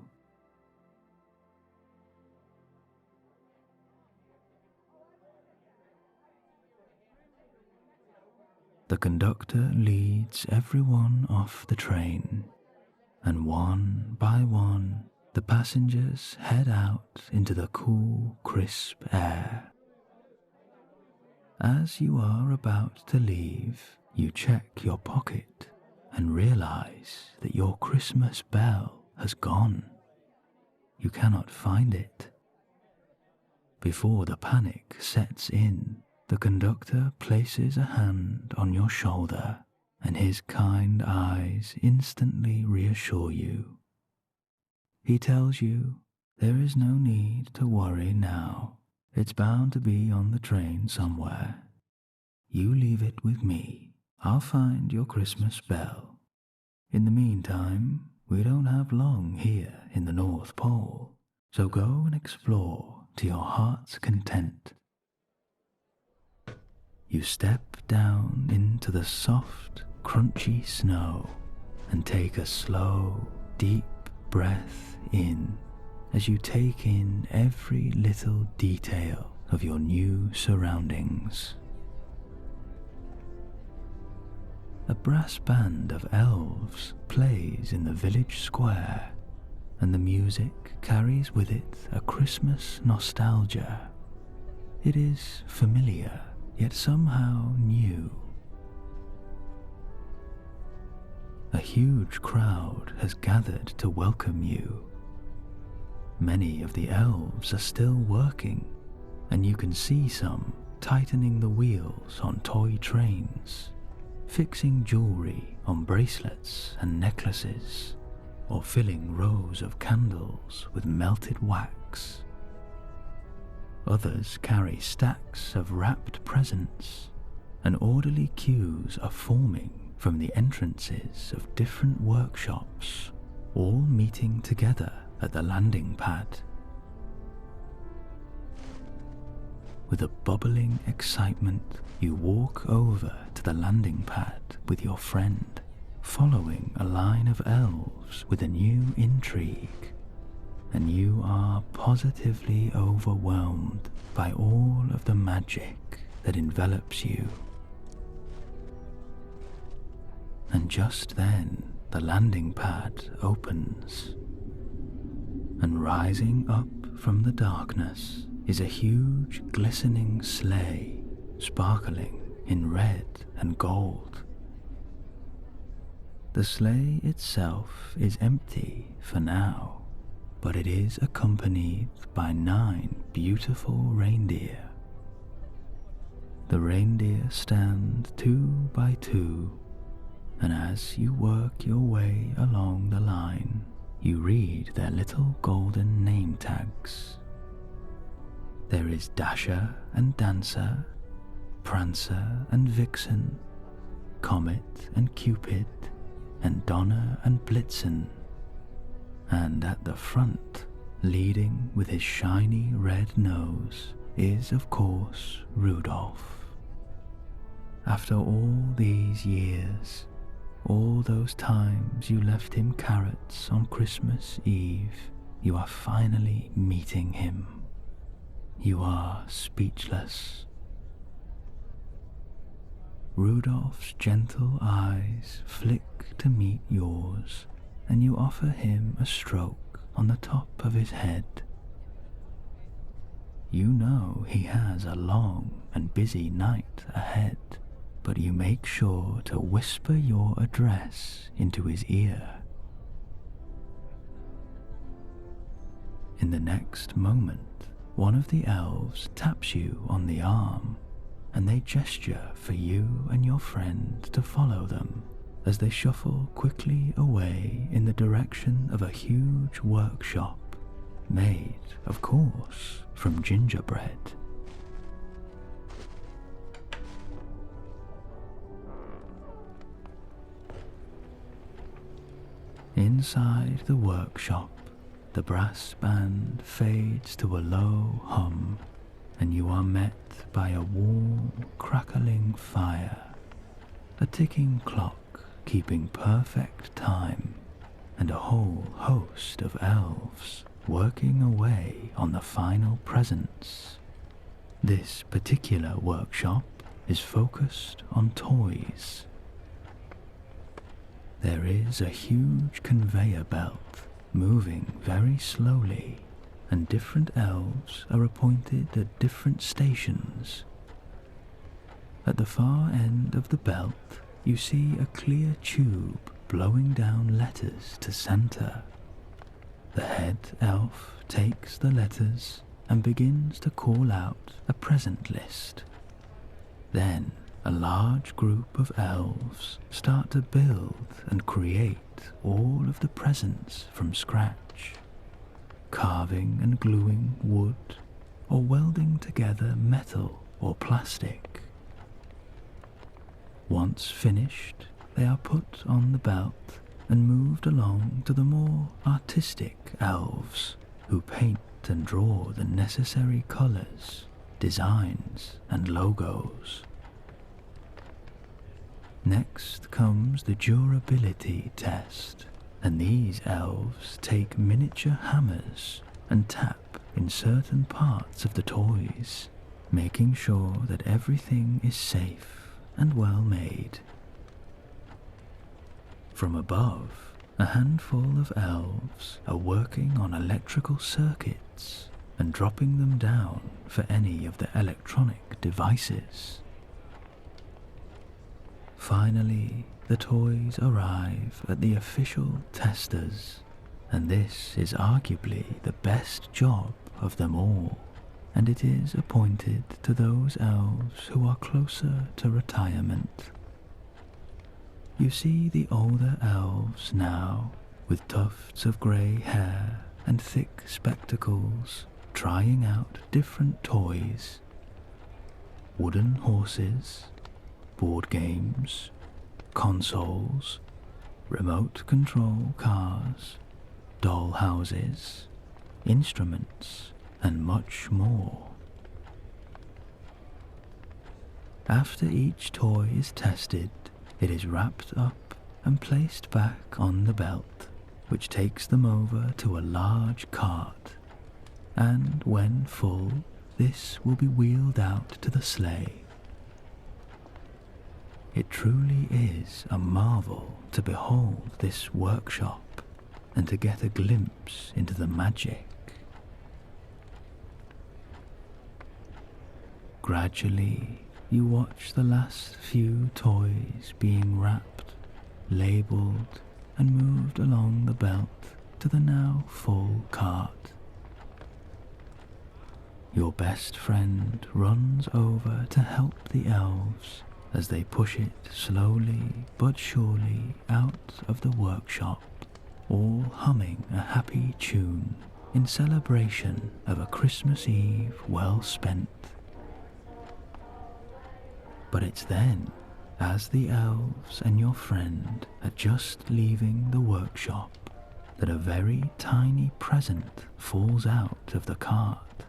The conductor leads everyone off the train, and one by one, the passengers head out into the cool, crisp air. As you are about to leave, you check your pocket and realize that your Christmas bell has gone. You cannot find it. Before the panic sets in, the conductor places a hand on your shoulder, and his kind eyes instantly reassure you. He tells you there is no need to worry now. It's bound to be on the train somewhere. You leave it with me. I'll find your Christmas bell. In the meantime, we don't have long here in the North Pole, so go and explore to your heart's content. You step down into the soft, crunchy snow and take a slow, deep breath in as you take in every little detail of your new surroundings. A brass band of elves plays in the village square, and the music carries with it a Christmas nostalgia. It is familiar, yet somehow new. A huge crowd has gathered to welcome you. Many of the elves are still working, and you can see some tightening the wheels on toy trains, fixing jewelry on bracelets and necklaces, or filling rows of candles with melted wax. Others carry stacks of wrapped presents, and orderly queues are forming from the entrances of different workshops, all meeting together at the landing pad. With a bubbling excitement, you walk over to the landing pad with your friend, following a line of elves with a new intrigue, and you are positively overwhelmed by all of the magic that envelops you. And just then, the landing pad opens, and rising up from the darkness is a huge glistening sleigh, sparkling in red and gold. The sleigh itself is empty for now, but it is accompanied by 9 beautiful reindeer. The reindeer stand 2 by 2, and as you work your way along the line, You read their little golden name tags. There is Dasher and Dancer, Prancer and Vixen, Comet and Cupid, and Donner and Blitzen. And at the front, leading with his shiny red nose, is of course Rudolph. After all these years, all those times you left him carrots on Christmas Eve, you are finally meeting him. You are speechless. Rudolph's gentle eyes flick to meet yours, and you offer him a stroke on the top of his head. You know he has a long and busy night ahead, but you make sure to whisper your address into his ear. In the next moment, one of the elves taps you on the arm, and they gesture for you and your friend to follow them as they shuffle quickly away in the direction of a huge workshop made, of course, from gingerbread. Inside the workshop, the brass band fades to a low hum, and you are met by a warm, crackling fire, a ticking clock keeping perfect time, and a whole host of elves working away on the final presents. This particular workshop is focused on toys. There is a huge conveyor belt moving very slowly, and different elves are appointed at different stations. At the far end of the belt, you see a clear tube blowing down letters to Santa. The head elf takes the letters and begins to call out a present list. Then a large group of elves start to build and create all of the presents from scratch, carving and gluing wood or welding together metal or plastic. Once finished, they are put on the belt and moved along to the more artistic elves who paint and draw the necessary colors, designs, and logos. Next comes the durability test, and these elves take miniature hammers and tap in certain parts of the toys, making sure that everything is safe and well made. From above, a handful of elves are working on electrical circuits and dropping them down for any of the electronic devices. Finally, the toys arrive at the official testers, and this is arguably the best job of them all, and it is appointed to those elves who are closer to retirement. You see the older elves now, with tufts of grey hair and thick spectacles, trying out different toys. Wooden horses, board games, consoles, remote control cars, doll houses, instruments, and much more. After each toy is tested, it is wrapped up and placed back on the belt, which takes them over to a large cart, and when full, this will be wheeled out to the sleigh. It truly is a marvel to behold this workshop and to get a glimpse into the magic. Gradually, you watch the last few toys being wrapped, labelled, and moved along the belt to the now full cart. Your best friend runs over to help the elves as they push it slowly but surely out of the workshop all humming a happy tune in celebration of a Christmas Eve well spent. But it's then, as the elves and your friend are just leaving the workshop, that a very tiny present falls out of the cart.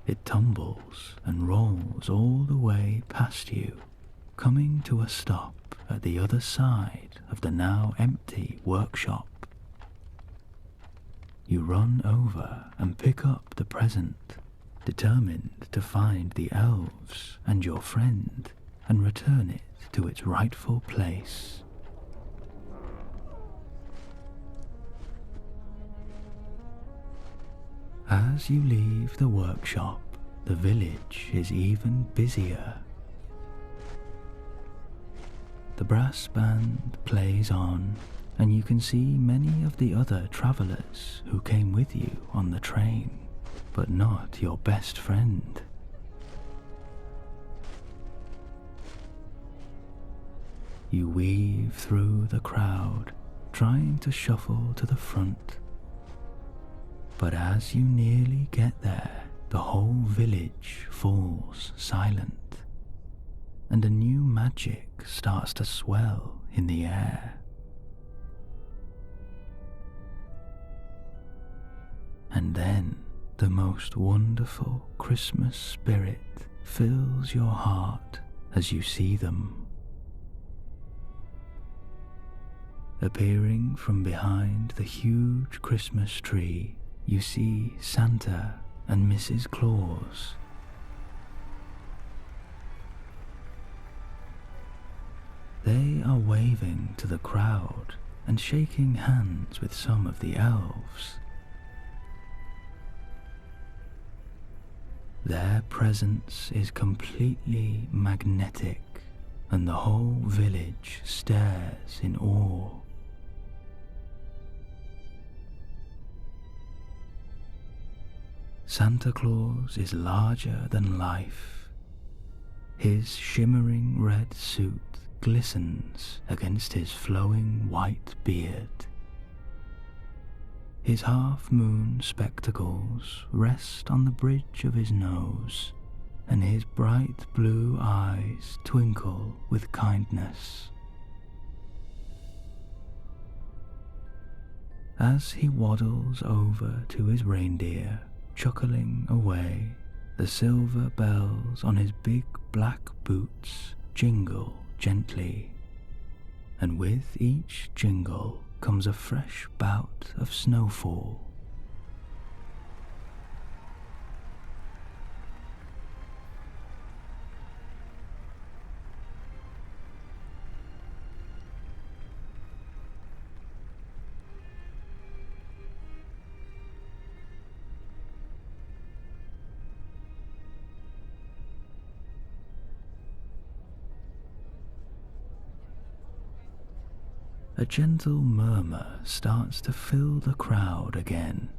It tumbles and rolls all the way past you, coming to a stop at the other side of the now empty workshop. You run over and pick up the present, determined to find the elves and your friend and return it to its rightful place. As you leave the workshop, the village is even busier. The brass band plays on, and you can see many of the other travellers who came with you on the train, but not your best friend. You weave through the crowd, trying to shuffle to the front. But as you nearly get there, the whole village falls silent, and a new magic starts to swell in the air. And then the most wonderful Christmas spirit fills your heart as you see them. Appearing from behind the huge Christmas tree, you see Santa and Mrs. Claus. They are waving to the crowd and shaking hands with some of the elves. Their presence is completely magnetic, and the whole village stares in awe. Santa Claus is larger than life. His shimmering red suit glistens against his flowing white beard. His half-moon spectacles rest on the bridge of his nose, and his bright blue eyes twinkle with kindness. As he waddles over to his reindeer, chuckling away, the silver bells on his big black boots jingle gently, and with each jingle comes a fresh bout of snowfall. A gentle murmur starts to fill the crowd again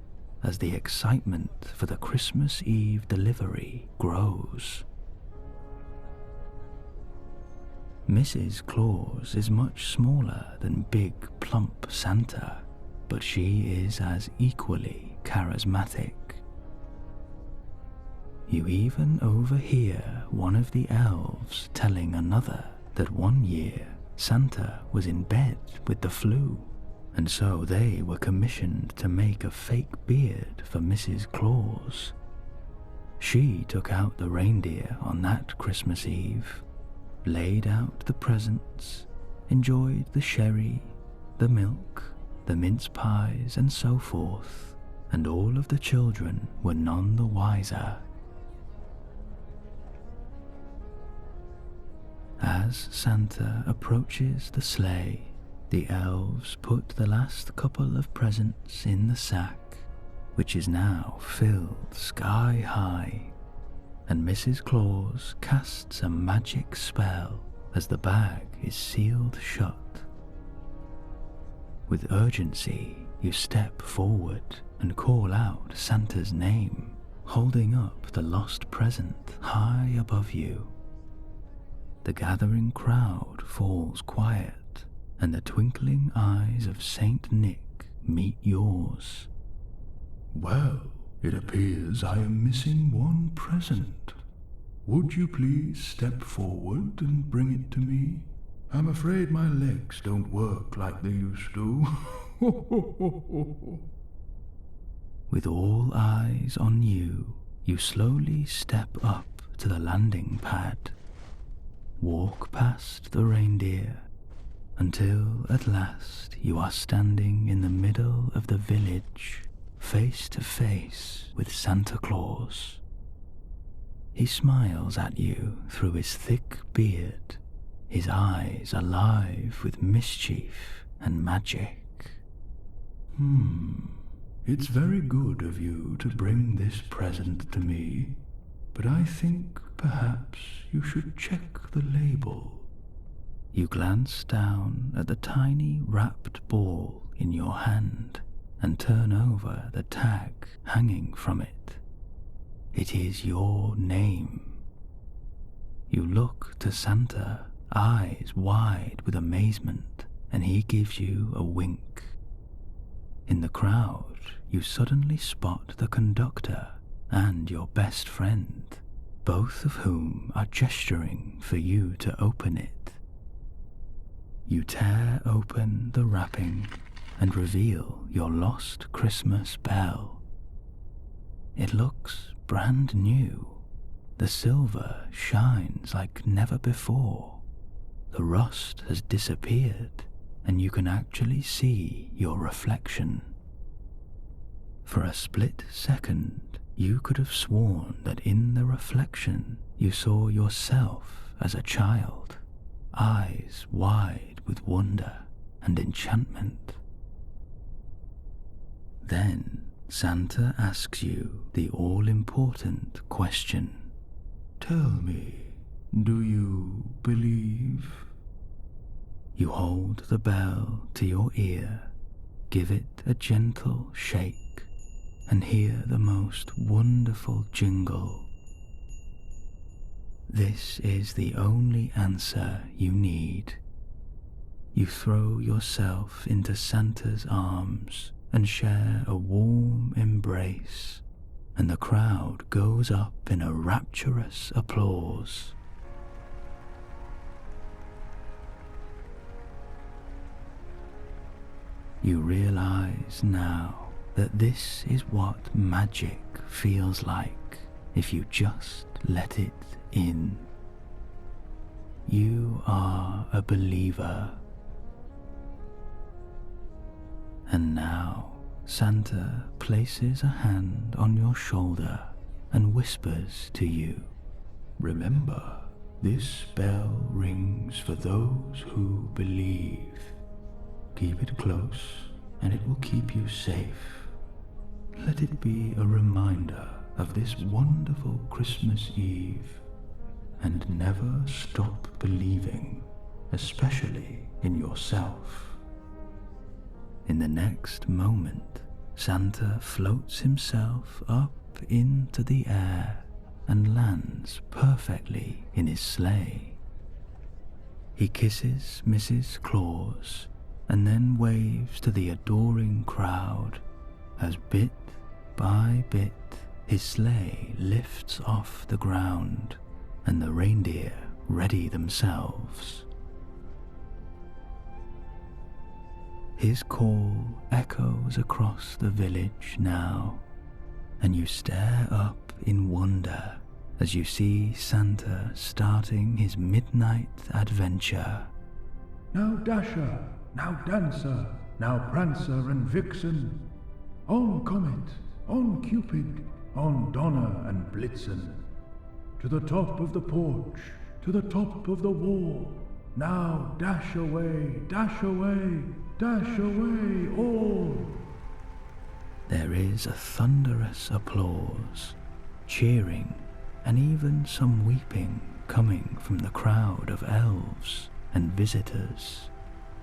as the excitement for the Christmas Eve delivery grows. Mrs. Claus is much smaller than big, plump Santa, but she is as equally charismatic. You even overhear one of the elves telling another that one year Santa was in bed with the flu, and so they were commissioned to make a fake beard for Mrs. Claus. She took out the reindeer on that Christmas Eve, laid out the presents, enjoyed the sherry, the milk, the mince pies, and so forth, and all of the children were none the wiser. As Santa approaches the sleigh, the elves put the last couple of presents in the sack, which is now filled sky high, and Mrs. Claus casts a magic spell as the bag is sealed shut. With urgency, you step forward and call out Santa's name, holding up the lost present high above you. The gathering crowd falls quiet, and the twinkling eyes of Saint Nick meet yours. Well, it appears I am missing one present. Would you please step forward and bring it to me? I'm afraid my legs don't work like they used to. With all eyes on you, you slowly step up to the landing pad, walk past the reindeer, until at last you are standing in the middle of the village, face to face with Santa Claus. He smiles at you through his thick beard, his eyes alive with mischief and magic. It's very good of you to bring this present to me, but I think perhaps you should check the label. You glance down at the tiny wrapped ball in your hand and turn over the tag hanging from it. It is your name. You look to Santa, eyes wide with amazement, and he gives you a wink. In the crowd, you suddenly spot the conductor and your best friend, both of whom are gesturing for you to open it. You tear open the wrapping and reveal your lost Christmas bell. It looks brand new. The silver shines like never before. The rust has disappeared, and you can actually see your reflection. For a split second, you could have sworn that in the reflection you saw yourself as a child, eyes wide with wonder and enchantment. Then Santa asks you the all-important question. Tell me, do you believe? You hold the bell to your ear, give it a gentle shake, and hear the most wonderful jingle. This is the only answer you need. You throw yourself into Santa's arms and share a warm embrace, and the crowd goes up in a rapturous applause. You realize now that this is what magic feels like if you just let it in. You are a believer. And now Santa places a hand on your shoulder and whispers to you, Remember, this bell rings for those who believe. Keep it close, and it will keep you safe. Let it be a reminder of this wonderful Christmas Eve, and never stop believing, especially in yourself. In the next moment, Santa floats himself up into the air and lands perfectly in his sleigh. He kisses Mrs. Claus and then waves to the adoring crowd as bit by bit his sleigh lifts off the ground and the reindeer ready themselves. His call echoes across the village now, and you stare up in wonder as you see Santa starting his midnight adventure. Now Dasher, now Dancer, now Prancer and Vixen. On Comet, on Cupid, on Donner and Blitzen. To the top of the porch, to the top of the wall. Now dash away, dash away, dash away all. There is a thunderous applause, cheering, and even some weeping coming from the crowd of elves and visitors.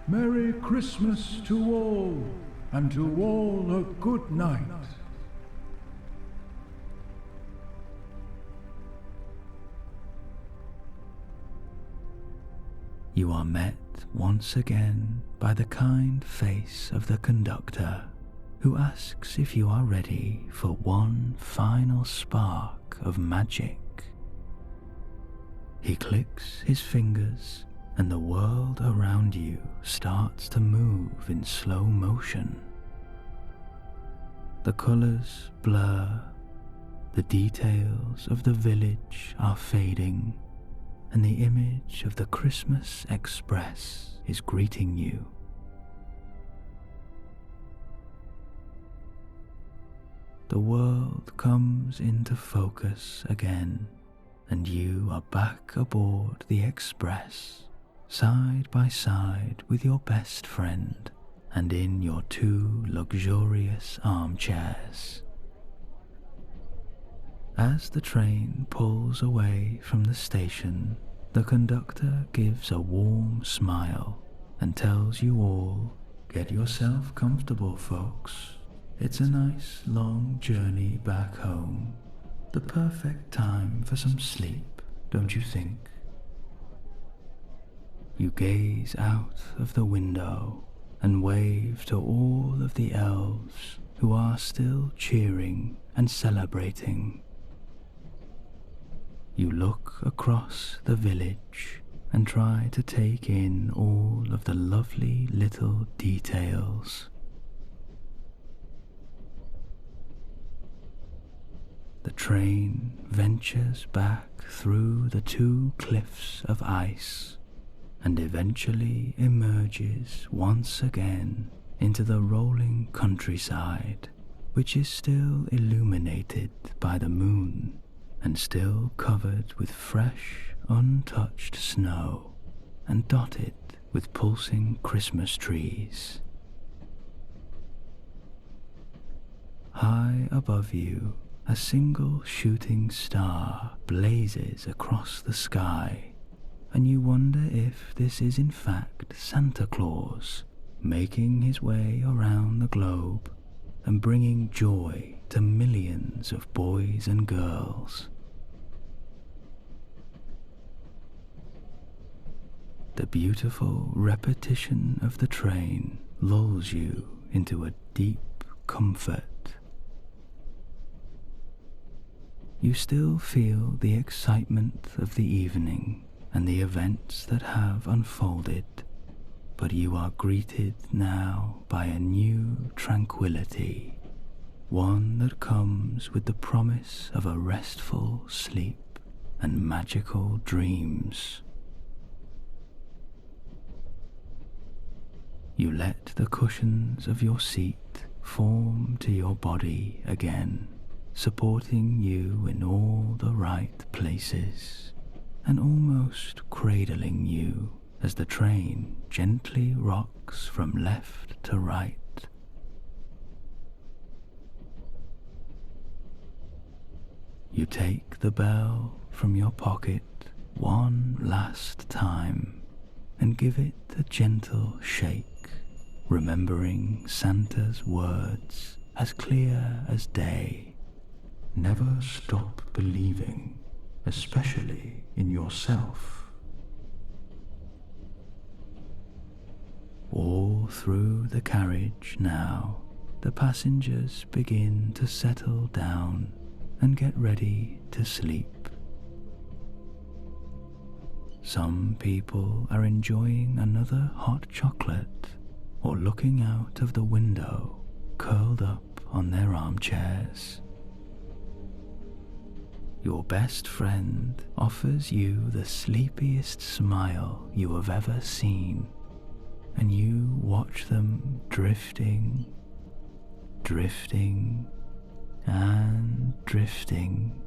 Merry Christmas to all, and to all a good night. you are met once again by the kind face of the conductor, who asks if you are ready for one final spark of magic. He clicks his fingers, and the world around you starts to move in slow motion. The colors blur, the details of the village are fading, and the image of the Christmas Express is greeting you. The world comes into focus again, and you are back aboard the Express, side by side with your best friend, and in your 2 luxurious armchairs. As the train pulls away from the station, the conductor gives a warm smile and tells you all, "Get yourself comfortable, folks. It's a nice long journey back home. The perfect time for some sleep, don't you think?" You gaze out of the window and wave to all of the elves who are still cheering and celebrating. You look across the village and try to take in all of the lovely little details. The train ventures back through the 2 cliffs of ice and eventually emerges once again into the rolling countryside, which is still illuminated by the moon and still covered with fresh, untouched snow and dotted with pulsing Christmas trees. High above you, a single shooting star blazes across the sky, and you wonder if this is in fact Santa Claus making his way around the globe and bringing joy to millions of boys and girls. The beautiful repetition of the train lulls you into a deep comfort. You still feel the excitement of the evening and the events that have unfolded, but you are greeted now by a new tranquility, one that comes with the promise of a restful sleep and magical dreams. You let the cushions of your seat form to your body again, supporting you in all the right places, and almost cradling you as the train gently rocks from left to right. You take the bell from your pocket one last time and give it a gentle shake, remembering Santa's words as clear as day. Never stop believing, especially in yourself. All through the carriage now, the passengers begin to settle down and get ready to sleep. Some people are enjoying another hot chocolate or looking out of the window, curled up on their armchairs. Your best friend offers you the sleepiest smile you have ever seen, and you watch them drifting, and drifting,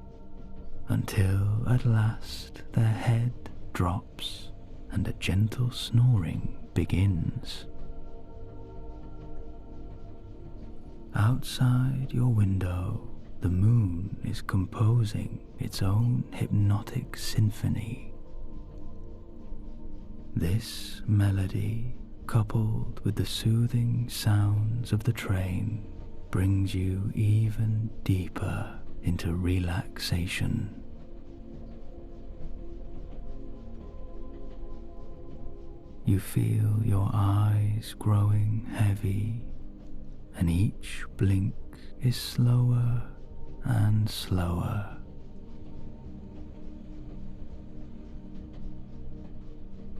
until at last their head drops and a gentle snoring begins. Outside your window, the moon is composing its own hypnotic symphony. This melody, coupled with the soothing sounds of the train, brings you even deeper into relaxation. You feel your eyes growing heavy, and each blink is slower and slower.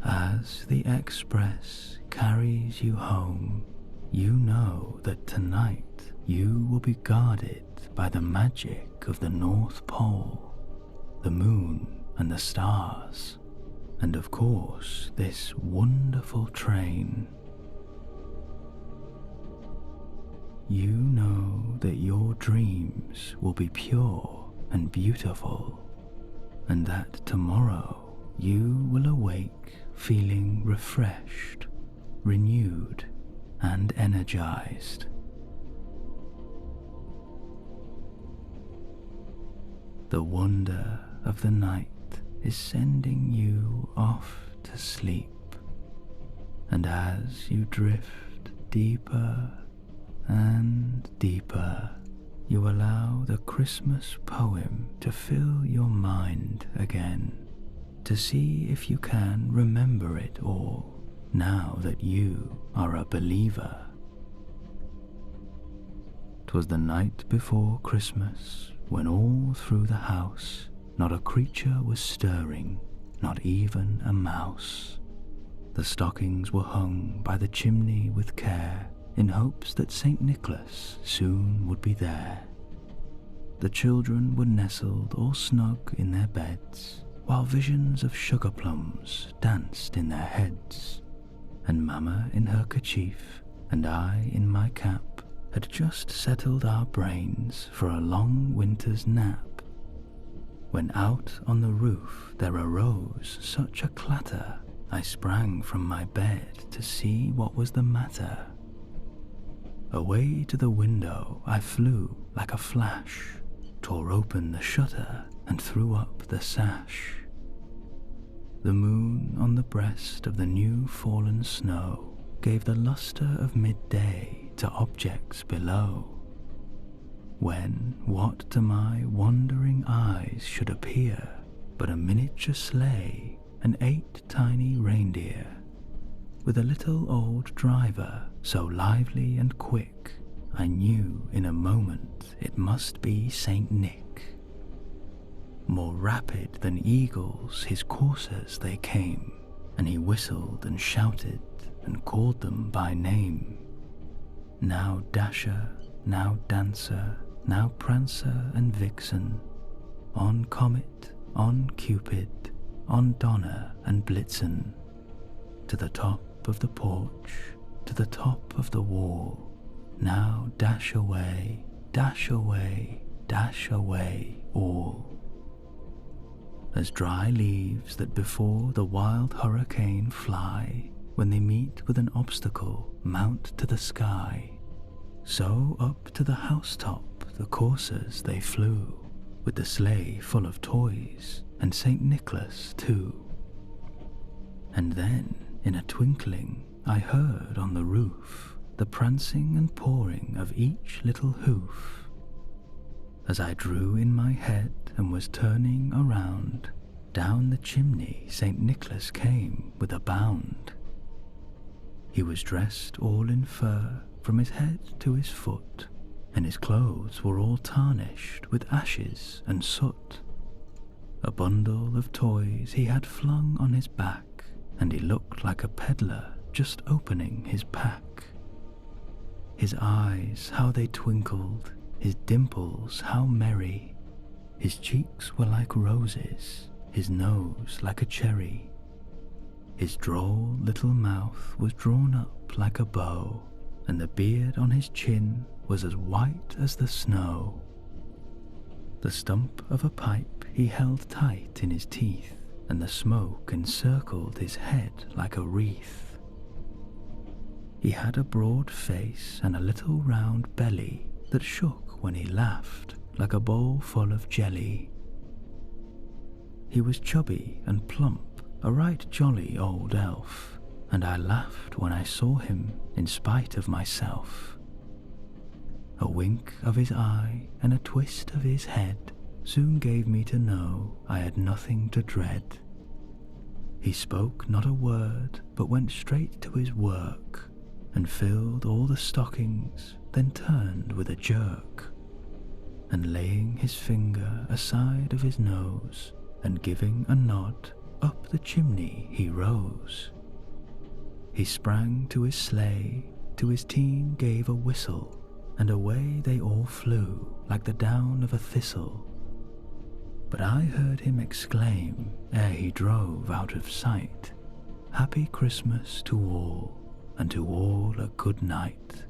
As the express carries you home, you know that tonight you will be guarded by the magic of the North Pole, the moon and the stars, and of course this wonderful train. You know that your dreams will be pure and beautiful, and that tomorrow you will awake feeling refreshed, renewed, and energized. The wonder of the night is sending you off to sleep, and as you drift deeper and deeper, you allow the Christmas poem to fill your mind again, to see if you can remember it all now that you are a believer. 'Twas the night before Christmas, when all through the house not a creature was stirring, not even a mouse. The stockings were hung by the chimney with care, in hopes that St. Nicholas soon would be there. The children were nestled all snug in their beds, while visions of sugar plums danced in their heads, and Mamma in her kerchief and I in my cap had just settled our brains for a long winter's nap, when out on the roof there arose such a clatter, I sprang from my bed to see what was the matter. Away to the window I flew like a flash, tore open the shutter and threw up the sash. The moon on the breast of the new fallen snow gave the lustre of midday to objects below, when what to my wondering eyes should appear but a miniature sleigh and 8 tiny reindeer, with a little old driver so lively and quick, I knew in a moment it must be Saint Nick. More rapid than eagles his coursers they came, and he whistled and shouted and called them by name. Now Dasher, now Dancer, now Prancer and Vixen, on Comet, on Cupid, on Donner and Blitzen, to the top of the porch, to the top of the wall, now dash away, dash away, dash away all. As dry leaves that before the wild hurricane fly, when they meet with an obstacle mount to the sky, so up to the housetop the coursers they flew, with the sleigh full of toys, and St. Nicholas too. And then, in a twinkling, I heard on the roof the prancing and pawing of each little hoof. As I drew in my head and was turning around, down the chimney St. Nicholas came with a bound. He was dressed all in fur from his head to his foot, and his clothes were all tarnished with ashes and soot. A bundle of toys he had flung on his back, and he looked like a peddler just opening his pack. His eyes, how they twinkled, his dimples how merry, his cheeks were like roses, his nose like a cherry. His droll little mouth was drawn up like a bow, and the beard on his chin was as white as the snow. The stump of a pipe he held tight in his teeth, and the smoke encircled his head like a wreath. He had a broad face and a little round belly that shook when he laughed like a bowl full of jelly. He was chubby and plump, a right jolly old elf, and I laughed when I saw him in spite of myself. A wink of his eye and a twist of his head soon gave me to know I had nothing to dread. He spoke not a word, but went straight to his work, and filled all the stockings, then turned with a jerk, and laying his finger aside of his nose, and giving a nod, up the chimney he rose. He sprang to his sleigh, to his team gave a whistle, and away they all flew like the down of a thistle. But I heard him exclaim, ere he drove out of sight, "Happy Christmas to all, and to all a good night."